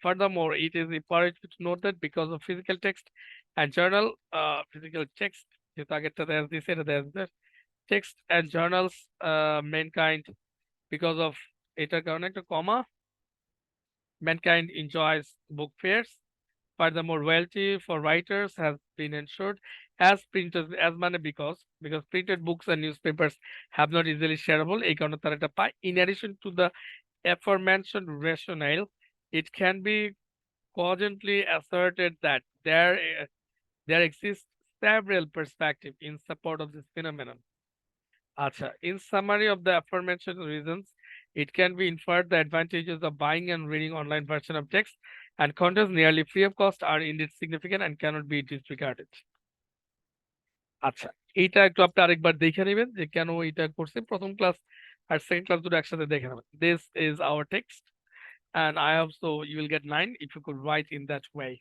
Furthermore, it is imperative to note that because of physical text and physical text, text and journals, mankind, because of এটার কারণে একটা কমা, mankind enjoys book fairs. Furthermore, royalty for writers has been ensured as because printed books and newspapers have not easily shareable. এই কারণে তারা এটা পায়। In addition to the aforementioned rationale, it can be cogently asserted that there exists several perspectives in support of this phenomenon. Acha, in summary of the aforementioned reasons, it can be inferred the advantages of buying and reading online version of text and contents nearly free of cost are indeed significant and cannot be disregarded. আচ্ছা, এইটা একটু আপনি আরেকবার দেখে নেবেন যে কেন এটা করছে। প্রথম ক্লাস আর সেকেন্ড ক্লাস দুটো একসাথে দেখে নেবেন। This is our text and I hope so you will get 9 if you could write in that way.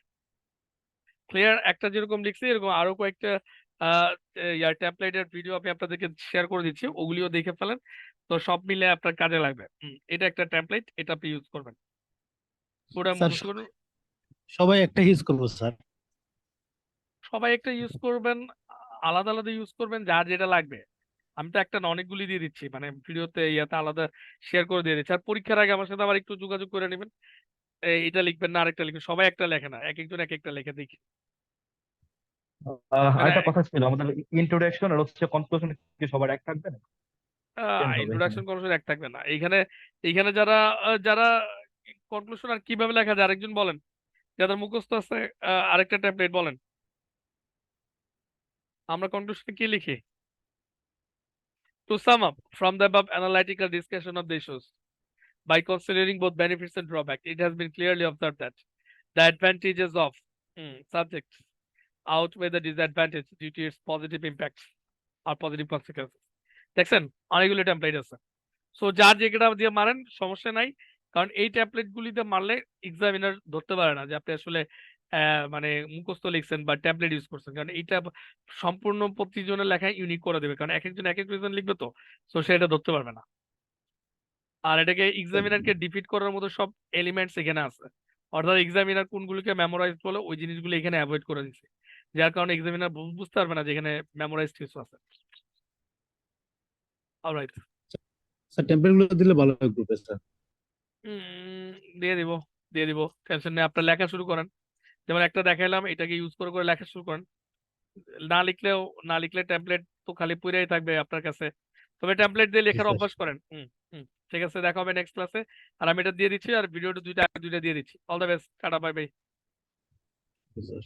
Clear? একটা যেরকম লিখছি এরকম আরো কয়েকটা টেমপ্লেটের ভিডিও আমি আপনাদেরকে শেয়ার করে দিচ্ছি, ওগুলিও দেখে ফেলেন, তো সব মিলে আপনার কাজে লাগবে। এটা একটা টেমপ্লেট, এটা আপনি ইউজ করবেন। পুরো স্যার মুখস্থ করুন। সবাই একটা ইউজ করবো স্যার? সবাই একটা ইউজ করবেন, আলাদা আলাদা ইউজ করবেন, যার যেটা লাগবে। আমি তো একটা না অনেকগুলি দিয়ে দিচ্ছি, মানে ভিডিওতে ইয়াতে আলাদা শেয়ার করে দিয়ে দিচ্ছি। আর পরীক্ষার আগে আমার সাথে আবার একটু যোগাযোগ করে নেবেন, এটা লিখবেন না আরেকটা লিখবেন, সবাই একটা লেখে না, এক একজন এক একটা লেখে দেখি। মানে আরেকটা কথা ছিল, আমাদের ইন্ট্রোডাকশন আর হচ্ছে কনক্লুশন কি সবার এক থাকবে না? চেঞ্জ হবে এখানে? ইন্ট্রোডাকশন কনক্লুশন এক থাকবে না এইখানে। এইখানে যারা যারা কনক্লুশন আর কিভাবে লেখা যায় আরেকজন বলেন, যাদের মুখস্থ আছে আরেকটা ট্যাবলেট বলেন। আমরা কনক্লুশনে কি লিখি? To sum up from the above analytical discussion of the issues, by considering both benefits and drawbacks, it has been clearly observed that the advantages of subjects outweigh the disadvantage due to its positive impacts or positive consequences. দেখছেন অনেকগুলো টেমপ্লেট আছে, সো যার যেটা দিয়ে মারেন সমস্যা নাই, কারণ এই ট্যাবলেট গুলিতে মারলে এক্সামিনার ধরতে পারে না যে আপনি আসলে মানে মুখস্থ লিখছেন বা ট্যাবলেট ইউজ করছেন, কারণ এটা সম্পূর্ণ প্রতিজনের লেখায় ইউনিক করে দেবে, কারণ এক একজন এক এক রিজন লিখবে, তো সেটা ধরতে পারবে না। আর এটাকে এক্সামিনারকে ডিফিট করার মতো সব এলিমেন্টস এখানে আছে, অর্থাৎ এক্সামিনার কোনগুলোকে মেমোরাইজ বলে ওই জিনিসগুলো এখানে অ্যাভয়েড করে দিচ্ছে, যার কারণে এক্সামিনার বুঝতে পারবে না যে এখানে মেমোরাইজড কিছু আছে। অলরাইট, স্যার টেম্পলেট গুলো দিলে ভালো হয় গ্রুপে স্যার। দিয়ে দিব, দিয়ে দিব, টেনশন নেই। আপনার লেখা শুরু করেন, যেমন একটা দেখাইলাম, এটাকে ইউজ করে করে লেখা শুরু করেন। না লিখলে টেমপ্লেট তো খালি পুরাই থাকবে আপনার কাছে, তবে টেমপ্লেট দিয়ে লেখার স্যার। অভ্যাস করেন। ঠিক আছে, দেখা হবে নেক্সট ক্লাসে। আর আমি এটা দিয়ে দিচ্ছি, আর ভিডিওটা দুইটা দিয়ে দিচ্ছি। All the best, tata, bye bye. Sir